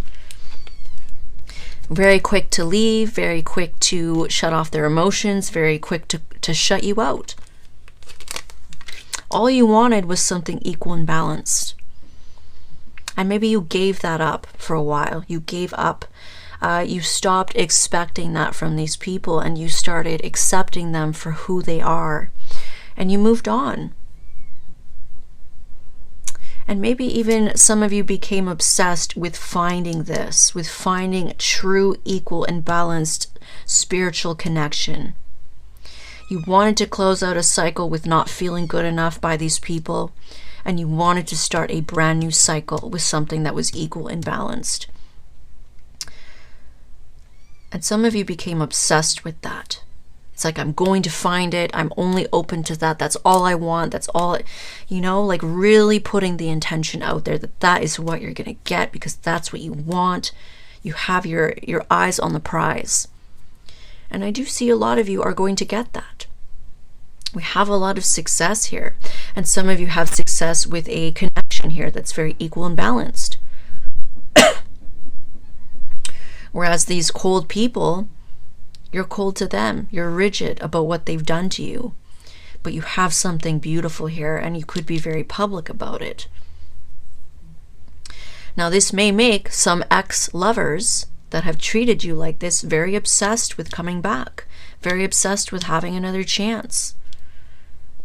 Very quick to leave, very quick to shut off their emotions, very quick to shut you out. All you wanted was something equal and balanced. And maybe you gave that up for a while. You gave up. You stopped expecting that from these people and you started accepting them for who they are. And you moved on. And maybe even some of you became obsessed with finding this, with finding true, equal, and balanced spiritual connection. You wanted to close out a cycle with not feeling good enough by these people, and you wanted to start a brand new cycle with something that was equal and balanced. And some of you became obsessed with that. It's like, I'm going to find it. I'm only open to that. That's all I want. That's all, like really putting the intention out there that that is what you're going to get because that's what you want. You have your eyes on the prize. And I do see a lot of you are going to get that. We have a lot of success here. And some of you have success with a connection here that's very equal and balanced. Whereas these cold people, you're cold to them. You're rigid about what they've done to you. But you have something beautiful here and you could be very public about it. Now, this may make some ex-lovers that have treated you like this very obsessed with coming back, very obsessed with having another chance.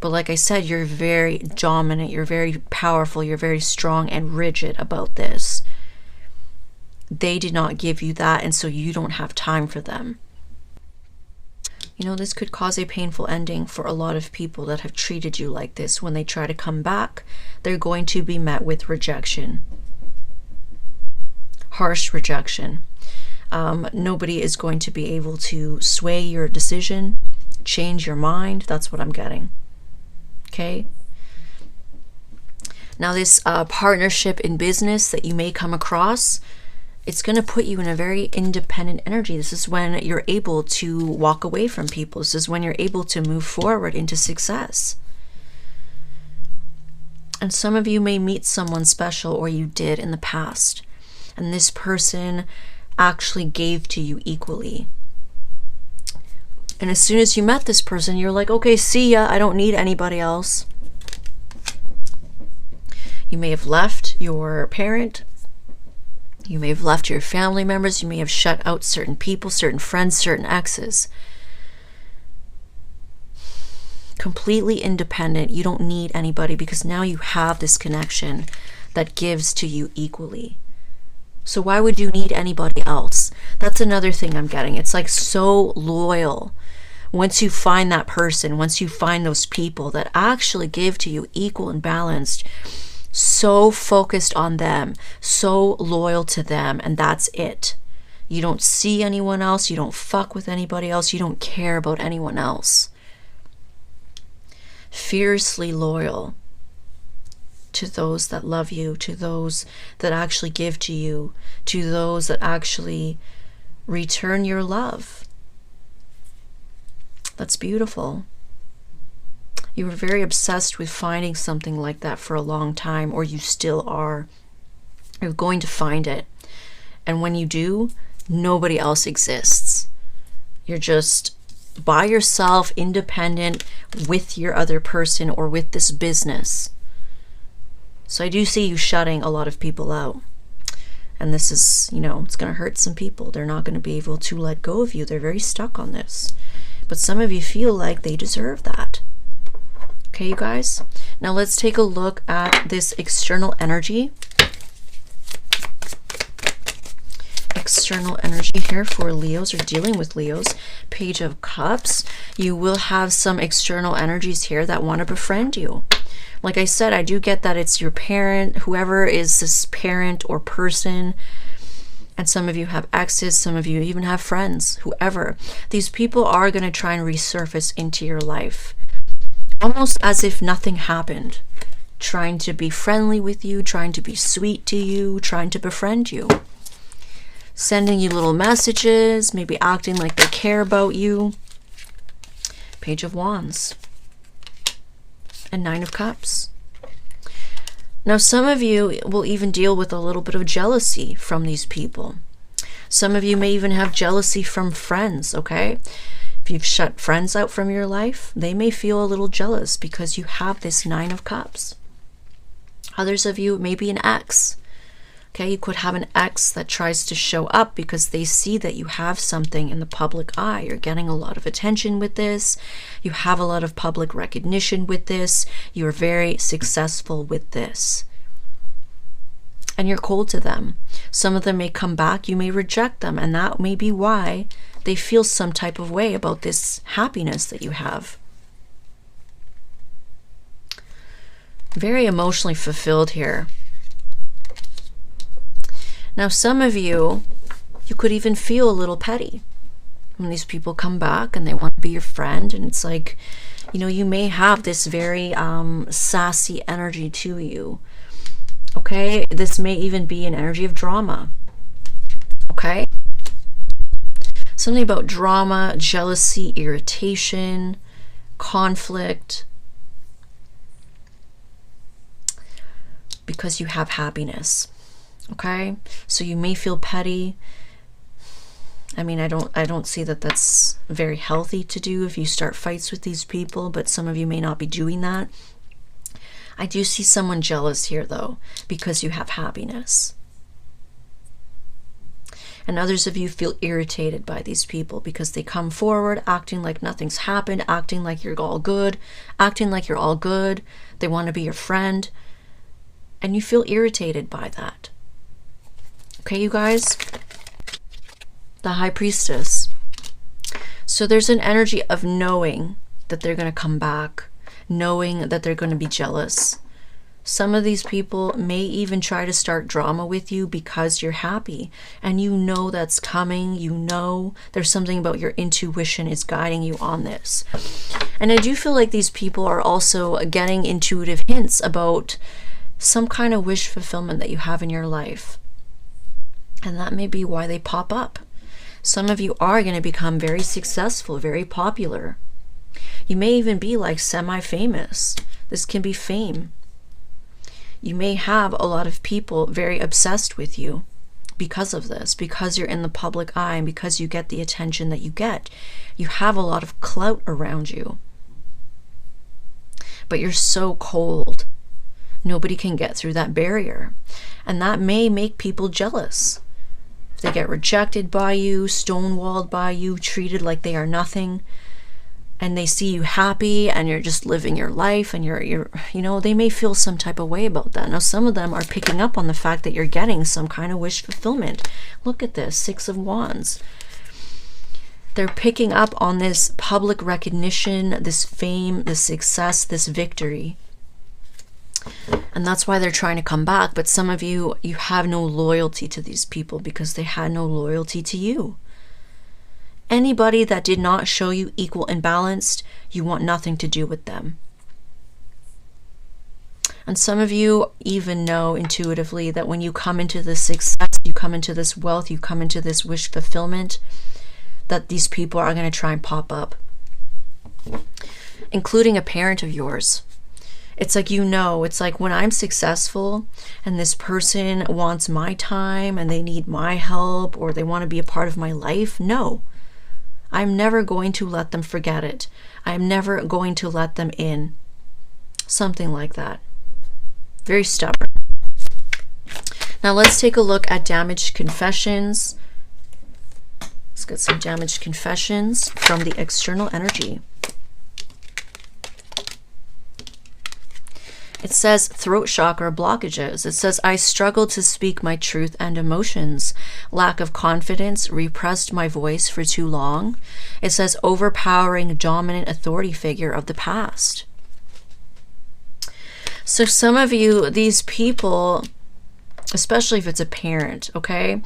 But like I said, you're very dominant, you're very powerful, you're very strong and rigid about this. They did not give you that, and so you don't have time for them. This could cause a painful ending for a lot of people that have treated you like this. When they try to come back, they're going to be met with rejection. Harsh rejection. Nobody is going to be able to sway your decision, change your mind. That's what I'm getting. Okay? Now, this partnership in business that you may come across, it's going to put you in a very independent energy. This is when you're able to walk away from people. This is when you're able to move forward into success. And some of you may meet someone special, or you did in the past. And this person actually gave to you equally. And as soon as you met this person, you're like, okay, see ya. I don't need anybody else. You may have left your parent. You may have left your family members. You may have shut out certain people, certain friends, certain exes. Completely independent. You don't need anybody because now you have this connection that gives to you equally. So why would you need anybody else? That's another thing I'm getting. It's like so loyal. Once you find that person, once you find those people that actually give to you equal and balanced, so focused on them, so loyal to them, and that's it. You don't see anyone else. You don't fuck with anybody else. You don't care about anyone else. Fiercely loyal to those that love you, to those that actually give to you, to those that actually return your love. That's beautiful. You were very obsessed with finding something like that for a long time, or you still are. You're going to find it. And when you do, nobody else exists. You're just by yourself, independent with your other person or with this business. So I do see you shutting a lot of people out. And this is, you know, it's going to hurt some people. They're not going to be able to let go of you. They're very stuck on this. But some of you feel like they deserve that. Okay, you guys? Now let's take a look at this external energy. External energy here for Leos or dealing with Leos. Page of Cups. You will have some external energies here that want to befriend you. Like I said, I do get that it's your parent, whoever is this parent or person. And some of you have exes, some of you even have friends, whoever. These people are going to try and resurface into your life. Almost as if nothing happened. Trying to be friendly with you, trying to be sweet to you, trying to befriend you. Sending you little messages, maybe acting like they care about you. Page of Wands. And Nine of Cups. Now, some of you will even deal with a little bit of jealousy from these people. Some of you may even have jealousy from friends, okay? If you've shut friends out from your life, they may feel a little jealous because you have this Nine of Cups. Others of you may be an ex. Okay, you could have an ex that tries to show up because they see that you have something in the public eye. You're getting a lot of attention with this. You have a lot of public recognition with this. You're very successful with this. And you're cold to them. Some of them may come back. You may reject them. And that may be why they feel some type of way about this happiness that you have. Very emotionally fulfilled here. Now, some of you, you could even feel a little petty when these people come back and they want to be your friend. And it's like, you know, you may have this very sassy energy to you. Okay? This may even be an energy of drama. Okay? Something about drama, jealousy, irritation, conflict. Because you have happiness. Okay, so you may feel petty. I mean, I don't see that that's very healthy to do if you start fights with these people, but some of you may not be doing that. I do see someone jealous here though, because you have happiness. And others of you feel irritated by these people because they come forward acting like nothing's happened, acting like you're all good, acting like you're all good. They want to be your friend, and you feel irritated by that. Okay, you guys? The High Priestess. So there's an energy of knowing that they're going to come back, knowing that they're going to be jealous. Some of these people may even try to start drama with you because you're happy. And you know that's coming. You know there's something about your intuition is guiding you on this. And I do feel like these people are also getting intuitive hints about some kind of wish fulfillment that you have in your life. And that may be why they pop up. Some of you are going to become very successful, very popular. You may even be like semi-famous. This can be fame. You may have a lot of people very obsessed with you because of this, because you're in the public eye and because you get the attention that you get. You have a lot of clout around you. But you're so cold. Nobody can get through that barrier. And that may make people jealous. They get rejected by you, stonewalled by you, treated like they are nothing, and they see you happy and you're just living your life and you're you know, they may feel some type of way about that. Now, some of them are picking up on the fact that you're getting some kind of wish fulfillment. Look at this, Six of Wands. They're picking up on this public recognition, this fame, this success, this victory. And that's why they're trying to come back. But some of you, you have no loyalty to these people because they had no loyalty to you. Anybody that did not show you equal and balanced, you want nothing to do with them. And some of you even know intuitively that when you come into this success, you come into this wealth, you come into this wish fulfillment, that these people are going to try and pop up, including a parent of yours. It's like, it's like when I'm successful and this person wants my time and they need my help or they want to be a part of my life, no, I'm never going to let them forget it. I'm never going to let them in. Something like that. Very stubborn. Now let's take a look at damaged confessions. Let's get some damaged confessions from the external energy. It says throat chakra blockages. It says, I struggled to speak my truth and emotions. Lack of confidence repressed my voice for too long. It says overpowering dominant authority figure of the past. So some of you, these people, especially if it's a parent, okay?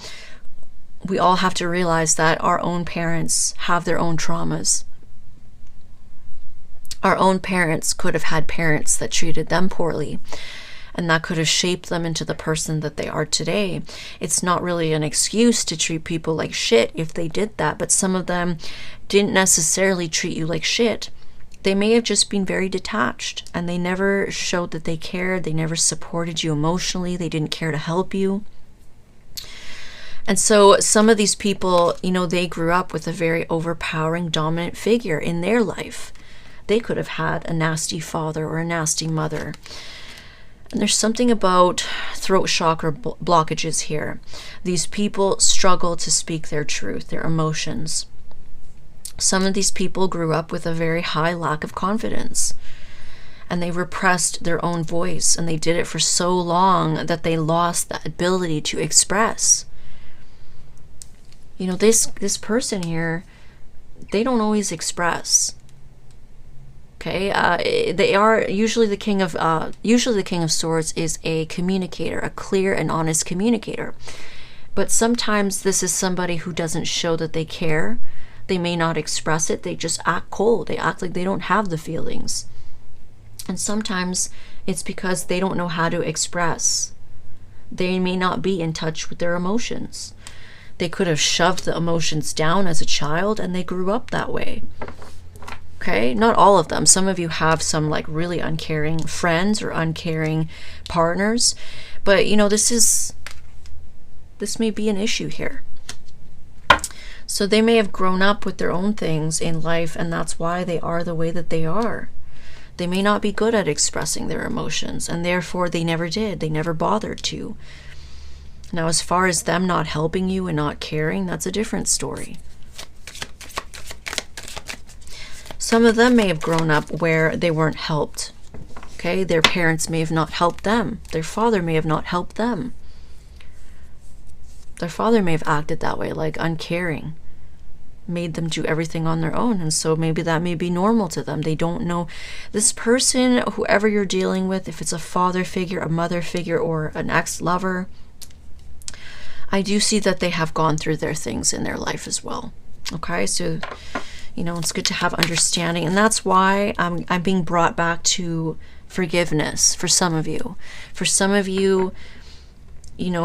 We all have to realize that our own parents have their own traumas. Our own parents could have had parents that treated them poorly, and that could have shaped them into the person that they are today. It's not really an excuse to treat people like shit if they did that, but some of them didn't necessarily treat you like shit. They may have just been very detached, and they never showed that they cared. They never supported you emotionally. They didn't care to help you. And so some of these people, they grew up with a very overpowering, dominant figure in their life. They could have had a nasty father or a nasty mother. And there's something about throat chakra blockages here. These people struggle to speak their truth, their emotions. Some of these people grew up with a very high lack of confidence, and they repressed their own voice, and they did it for so long that they lost the ability to express. This person here, they don't always express. Okay, they are usually the king of swords is a communicator, a clear and honest communicator. But sometimes this is somebody who doesn't show that they care. They may not express it. They just act cold. They act like they don't have the feelings. And sometimes it's because they don't know how to express. They may not be in touch with their emotions. They could have shoved the emotions down as a child, and they grew up that way. Okay, not all of them. Some of you have some like really uncaring friends or uncaring partners, but this may be an issue here. So they may have grown up with their own things in life, and that's why they are the way that they are. They may not be good at expressing their emotions, and therefore they never did. They never bothered to. Now, as far as them not helping you and not caring, that's a different story. Some of them may have grown up where they weren't helped. Okay, their parents may have not helped them. Their father may have not helped them. Their father may have acted that way, like uncaring, made them do everything on their own, and so maybe that may be normal to them. They don't know. This person, whoever you're dealing with, if it's a father figure, a mother figure, or an ex-lover, I do see that they have gone through their things in their life as well. Okay, so it's good to have understanding, and that's why I'm being brought back to forgiveness for some of you. For some of you,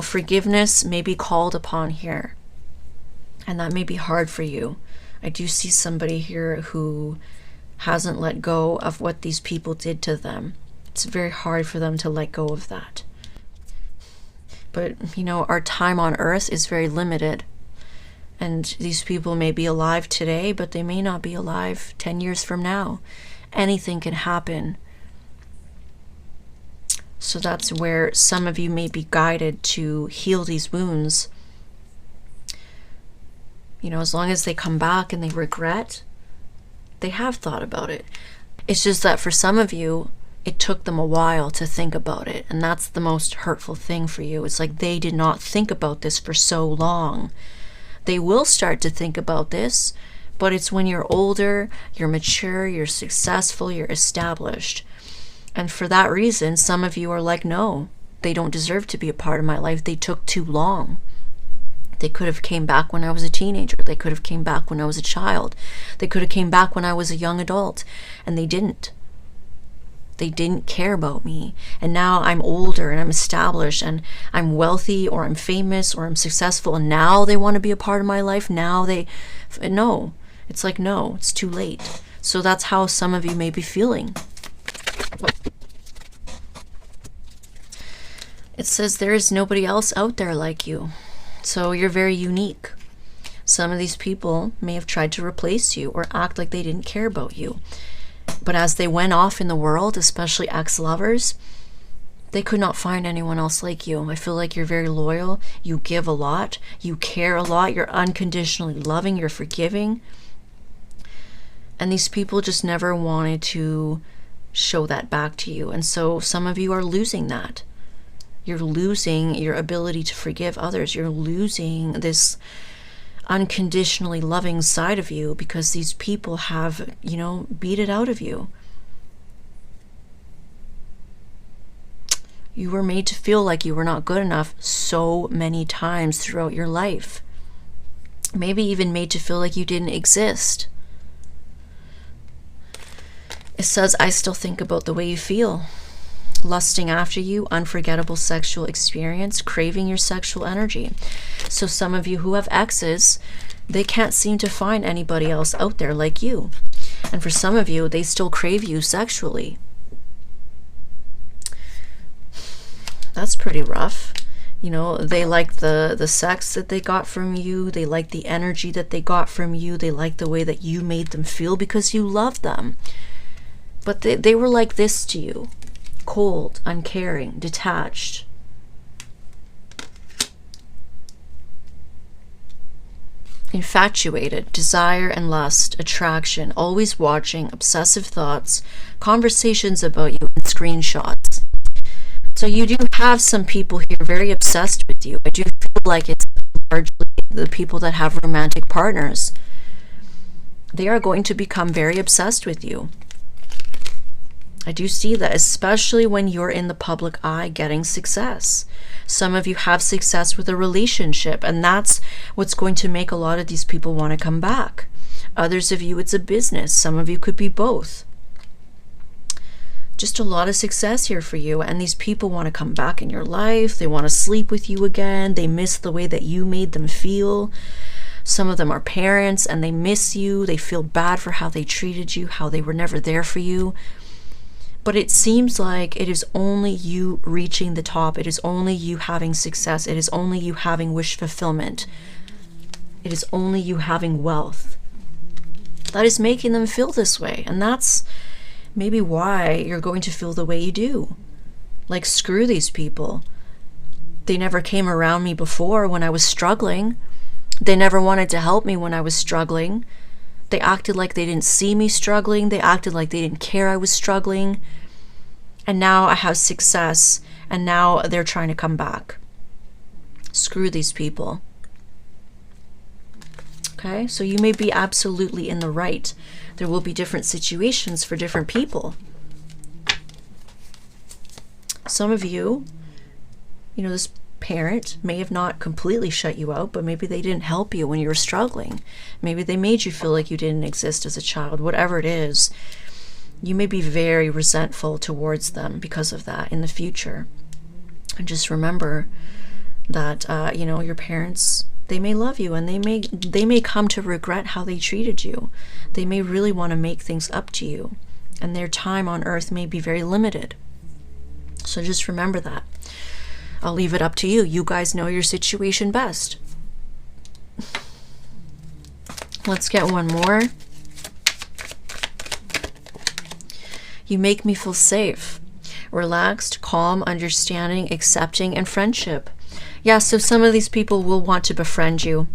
forgiveness may be called upon here, and that may be hard for you. I do see somebody here who hasn't let go of what these people did to them. It's very hard for them to let go of that. But, our time on earth is very limited. And these people may be alive today, but they may not be alive 10 years from now. Anything can happen. So that's where some of you may be guided to heal these wounds. As long as they come back and they regret, they have thought about it. It's just that for some of you, it took them a while to think about it. And that's the most hurtful thing for you. It's like they did not think about this for so long. They will start to think about this, but it's when you're older, you're mature, you're successful, you're established. And for that reason, some of you are like, no, they don't deserve to be a part of my life. They took too long. They could have came back when I was a teenager. They could have came back when I was a child. They could have came back when I was a young adult, and they didn't. They didn't care about me. And now I'm older and I'm established and I'm wealthy or I'm famous or I'm successful, and now they want to be a part of my life. No. It's like, no, it's too late. So that's how some of you may be feeling. It says there is nobody else out there like you. So you're very unique. Some of these people may have tried to replace you or act like they didn't care about you. But as they went off in the world, especially ex-lovers, they could not find anyone else like you. I feel like you're very loyal. You give a lot. You care a lot. You're unconditionally loving. You're forgiving. And these people just never wanted to show that back to you. And so some of you are losing that. You're losing your ability to forgive others. You're losing this unconditionally loving side of you because these people have, you know, beat it out of you. You were made to feel like you were not good enough so many times throughout your life. Maybe even made to feel like you didn't exist. It says, I still think about the way you feel. Lusting after you, unforgettable sexual experience, craving your sexual energy. So some of you who have exes, they can't seem to find anybody else out there like you. And for some of you, they still crave you sexually. That's pretty rough. You know, they like the sex that they got from you. They like the energy that they got from you. They like the way that you made them feel because you love them. But they were like this to you. Cold, uncaring, detached. Infatuated, desire and lust, attraction, always watching, obsessive thoughts, conversations about you, and screenshots. So you do have some people here very obsessed with you. I do feel like it's largely the people that have romantic partners. They are going to become very obsessed with you. I do see that, especially when you're in the public eye getting success. Some of you have success with a relationship, and that's what's going to make a lot of these people want to come back. Others of you, it's a business. Some of you could be both. Just a lot of success here for you, and these people want to come back in your life. They want to sleep with you again. They miss the way that you made them feel. Some of them are parents, and they miss you. They feel bad for how they treated you, how they were never there for you. But it seems like it is only you reaching the top. It is only you having success. It is only you having wish fulfillment. It is only you having wealth that is making them feel this way. And that's maybe why you're going to feel the way you do. Like, screw these people. They never came around me before when I was struggling. They never wanted to help me when I was struggling. They acted like they didn't see me struggling. They acted like they didn't care I was struggling. And now I have success, and now they're trying to come back. Screw these people. Okay, so you may be absolutely in the right. There will be different situations for different people. Some of you, you know, this parent may have not completely shut you out, but maybe they didn't help you when you were struggling. Maybe they made you feel like you didn't exist as a child. Whatever it is, you may be very resentful towards them because of that in the future. And just remember that you know, your parents, they may love you, and they may come to regret how they treated you. They may really want to make things up to you, and their time on earth may be very limited. So just remember that. I'll leave it up to you. You guys know your situation best. Let's get one more. You make me feel safe, relaxed, calm, understanding, accepting, and friendship. Yeah, so some of these people will want to befriend you.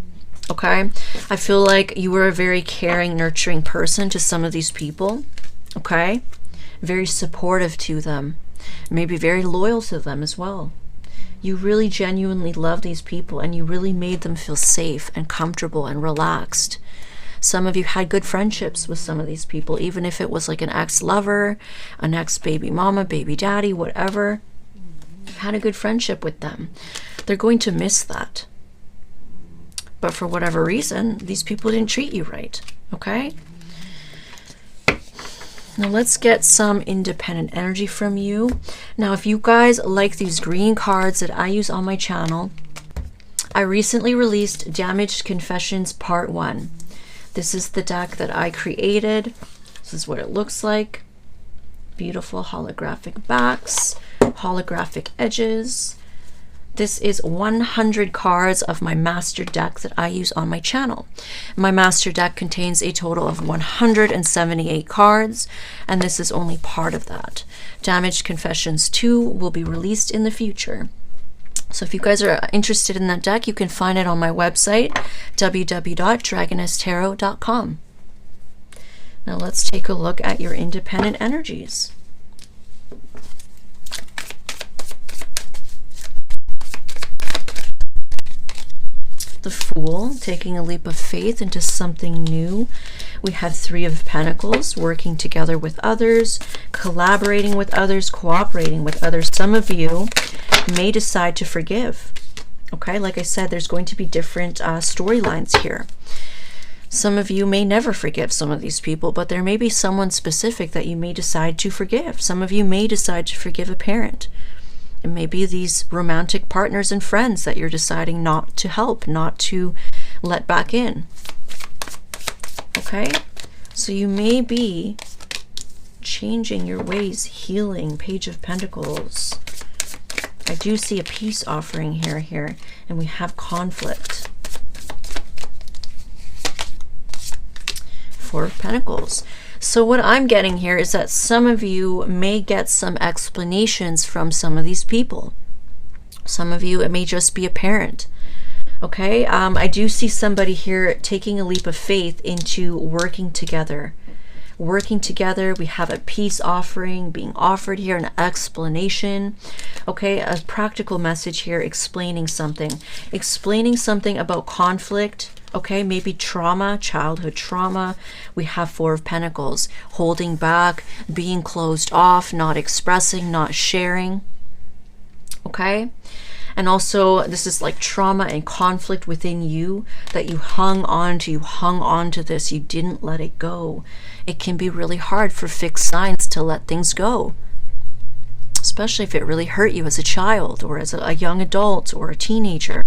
Okay? I feel like you were a very caring, nurturing person to some of these people. Okay? Very supportive to them. Maybe very loyal to them as well. You really genuinely love these people, and you really made them feel safe and comfortable and relaxed. Some of you had good friendships with some of these people, even if it was like an ex-lover, an ex-baby mama, baby daddy, whatever. You had a good friendship with them. They're going to miss that. But for whatever reason, these people didn't treat you right. Okay? Now let's get some independent energy from you. Now, if you guys like these green cards that I use on my channel, I recently released Damaged Confessions Part 1. This is the deck that I created. This is what it looks like. Beautiful holographic backs, holographic edges. This is 100 cards of my master deck that I use on my channel. My master deck contains a total of 178 cards, and this is only part of that. Damaged Confessions 2 will be released in the future. So if you guys are interested in that deck, you can find it on my website, www.𝕯𝖗𝖆𝖊𝖘𝑘. Now let's take a look at your independent energies. The Fool, taking a leap of faith into something new. We have Three of Pentacles, working together with others, collaborating with others, cooperating with others. Some of you may decide to forgive. Okay, like I said, there's going to be different storylines here. Some of you may never forgive some of these people, but there may be someone specific that you may decide to forgive. Some of you may decide to forgive a parent. It may be these romantic partners and friends that you're deciding not to help, not to let back in. Okay? So you may be changing your ways, healing. Page of Pentacles. I do see a peace offering here, and we have conflict. Four of Pentacles. So what I'm getting here is that some of you may get some explanations from some of these people. Some of you, it may just be a parent. Okay, I do see somebody here taking a leap of faith into working together. Working together, we have a peace offering being offered here, an explanation. Okay, a practical message here explaining something about conflict. Okay, maybe trauma, childhood trauma. We have Four of Pentacles, holding back, being closed off, not expressing, not sharing. Okay, and also this is like trauma and conflict within you that you hung on to this, you didn't let it go. It can be really hard for fixed signs to let things go, especially if it really hurt you as a child or as a young adult or a teenager.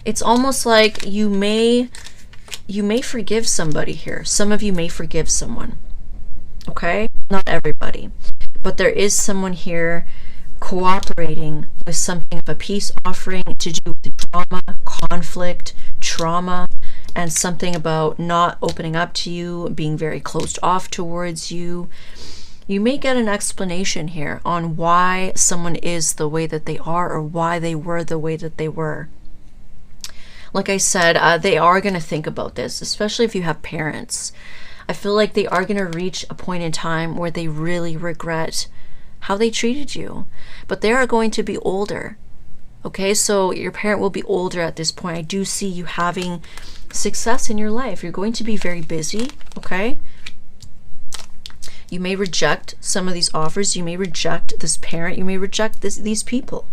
It's almost like you may forgive somebody here. Some of you may forgive someone. Okay? Not everybody. But there is someone here cooperating with something of a peace offering to do with trauma, conflict, trauma, and something about not opening up to you, being very closed off towards you. You may get an explanation here on why someone is the way that they are, or why they were the way that they were. Like I said, they are going to think about this, especially if you have parents. I feel like they are going to reach a point in time where they really regret how they treated you. But they are going to be older. Okay, so your parent will be older at this point. I do see you having success in your life. You're going to be very busy. Okay? You may reject some of these offers. You may reject this parent. You may reject these people.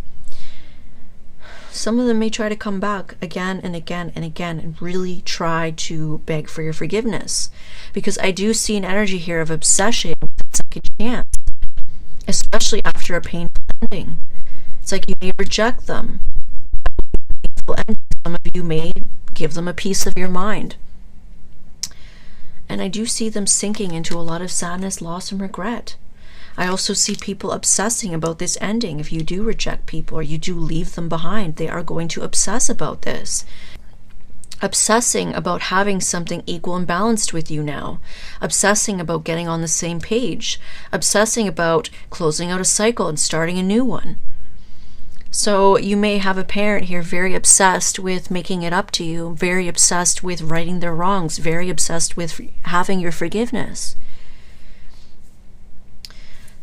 Some of them may try to come back again and again and again and really try to beg for your forgiveness. Because I do see an energy here of obsession with a second chance, especially after a painful ending. It's like you may reject them. Some of you may give them a piece of your mind. And I do see them sinking into a lot of sadness, loss, and regret. I also see people obsessing about this ending. If you do reject people or you do leave them behind, they are going to obsess about this. Obsessing about having something equal and balanced with you now. Obsessing about getting on the same page. Obsessing about closing out a cycle and starting a new one. So you may have a parent here very obsessed with making it up to you, very obsessed with righting their wrongs, very obsessed with having your forgiveness.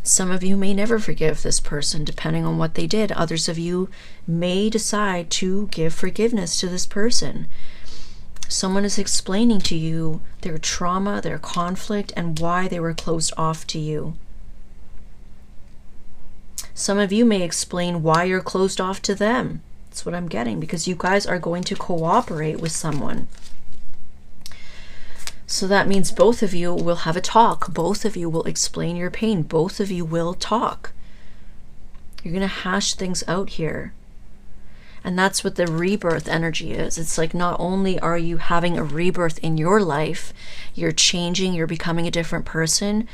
Some of you may never forgive this person, depending on what they did. Others of you may decide to give forgiveness to this person. Someone is explaining to you their trauma, their conflict, and why they were closed off to you. Some of you may explain why you're closed off to them. That's what I'm getting, because you guys are going to cooperate with someone. So that means both of you will have a talk. Both of you will explain your pain. Both of you will talk. You're going to hash things out here. And that's what the rebirth energy is. It's like not only are you having a rebirth in your life, you're changing, you're becoming a different person,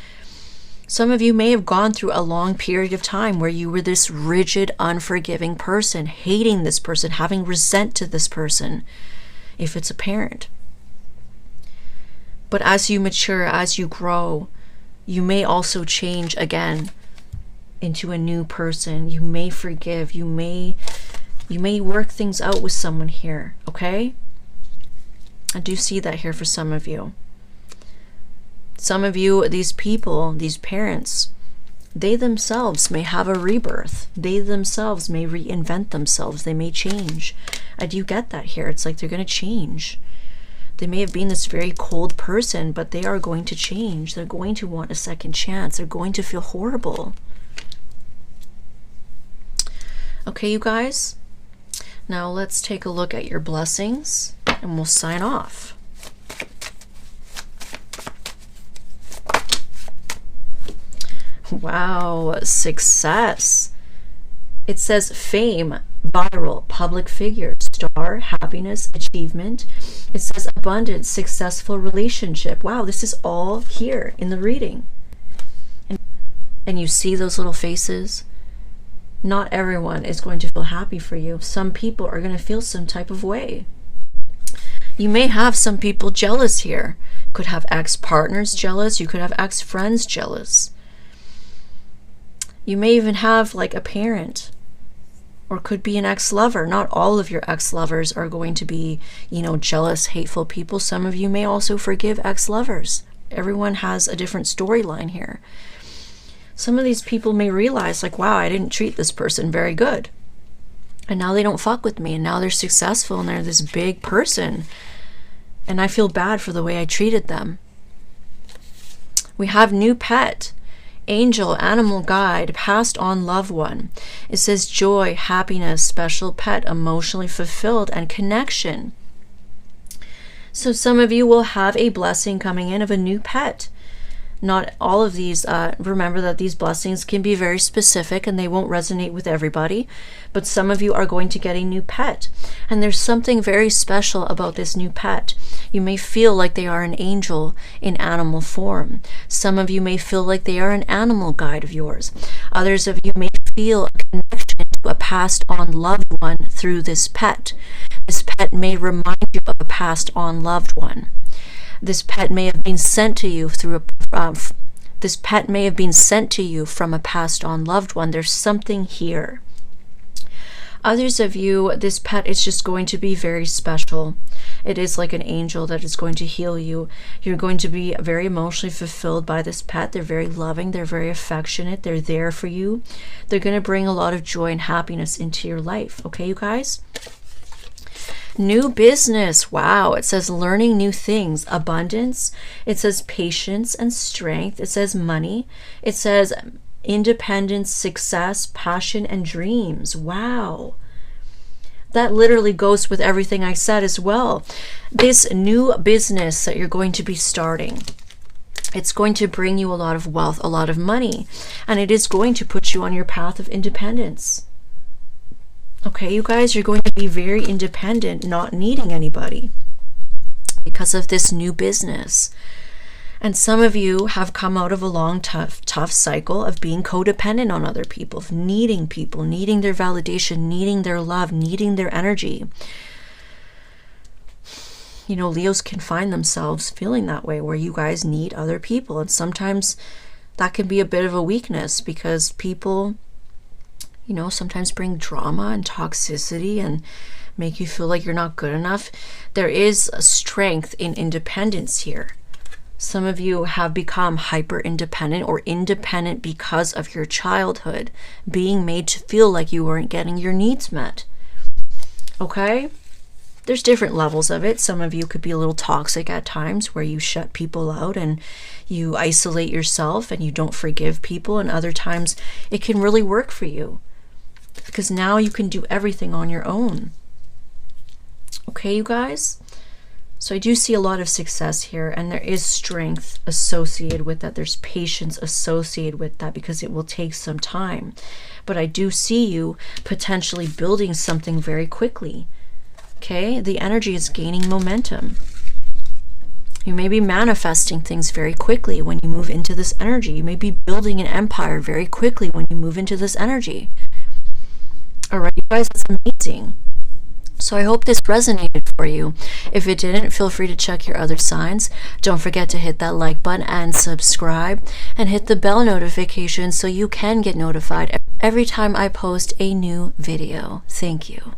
Some of you may have gone through a long period of time where you were this rigid, unforgiving person, hating this person, having resent to this person, if it's a parent. But as you mature, as you grow, you may also change again into a new person. You may forgive. You may work things out with someone here, okay? I do see that here for some of you. Some of you, these people, these parents, they themselves may have a rebirth. They themselves may reinvent themselves. They may change. I do get that here. It's like they're going to change. They may have been this very cold person, but they are going to change. They're going to want a second chance. They're going to feel horrible. Okay, you guys? Now let's take a look at your blessings and we'll sign off. Wow, success. It says fame, viral, public figure, star, happiness, achievement. It says abundance, successful relationship. Wow, this is all here in the reading. And you see those little faces? Not everyone is going to feel happy for you. Some people are going to feel some type of way. You may have some people jealous here. Could have ex-partners jealous. You could have ex-friends jealous. You may even have like a parent, or could be an ex-lover. Not all of your ex-lovers are going to be, you know, jealous, hateful people. Some of you may also forgive ex-lovers. Everyone has a different storyline here. Some of these people may realize like, wow, I didn't treat this person very good. And now they don't fuck with me. And now they're successful and they're this big person. And I feel bad for the way I treated them. We have new pet. Angel, animal guide, passed on loved one. It says joy, happiness, special pet, emotionally fulfilled, and connection. So some of you will have a blessing coming in of a new pet. Not all of these, remember that these blessings can be very specific and they won't resonate with everybody, but some of you are going to get a new pet. And there's something very special about this new pet. You may feel like they are an angel in animal form. Some of you may feel like they are an animal guide of yours. Others of you may feel a connection to a passed on loved one through this pet. This pet may remind you of a passed on loved one. This pet may have been sent to you through this pet may have been sent to you from a passed on loved one. There's something here. Others of you, this pet is just going to be very special. It is like an angel that is going to heal you. You're going to be very emotionally fulfilled by this pet. They're very loving. They're very affectionate. They're there for you. They're going to bring a lot of joy and happiness into your life. Okay, you guys? New business. Wow. It says learning new things, abundance. It says patience and strength. It says money. It says independence, success, passion, and dreams. Wow. That literally goes with everything I said as well. This new business that you're going to be starting, it's going to bring you a lot of wealth, a lot of money, and it is going to put you on your path of independence. Okay, you guys, you're going to be very independent, not needing anybody because of this new business. And some of you have come out of a long, tough cycle of being codependent on other people, of needing people, needing their validation, needing their love, needing their energy. You know, Leos can find themselves feeling that way, where you guys need other people. And sometimes that can be a bit of a weakness because people, you know, sometimes bring drama and toxicity and make you feel like you're not good enough. There is a strength in independence here. Some of you have become hyper independent or independent because of your childhood, being made to feel like you weren't getting your needs met. Okay? There's different levels of it. Some of you could be a little toxic at times, where you shut people out and you isolate yourself and you don't forgive people. And other times it can really work for you, because now you can do everything on your own. Okay, you guys? So I do see a lot of success here, and there is strength associated with that. There's patience associated with that because it will take some time. But I do see you potentially building something very quickly. Okay, the energy is gaining momentum. You may be manifesting things very quickly when you move into this energy. You may be building an empire very quickly when you move into this energy. All right, you guys, that's amazing. So I hope this resonated for you. If it didn't, feel free to check your other signs. Don't forget to hit that like button and subscribe, and hit the bell notification so you can get notified every time I post a new video. Thank you.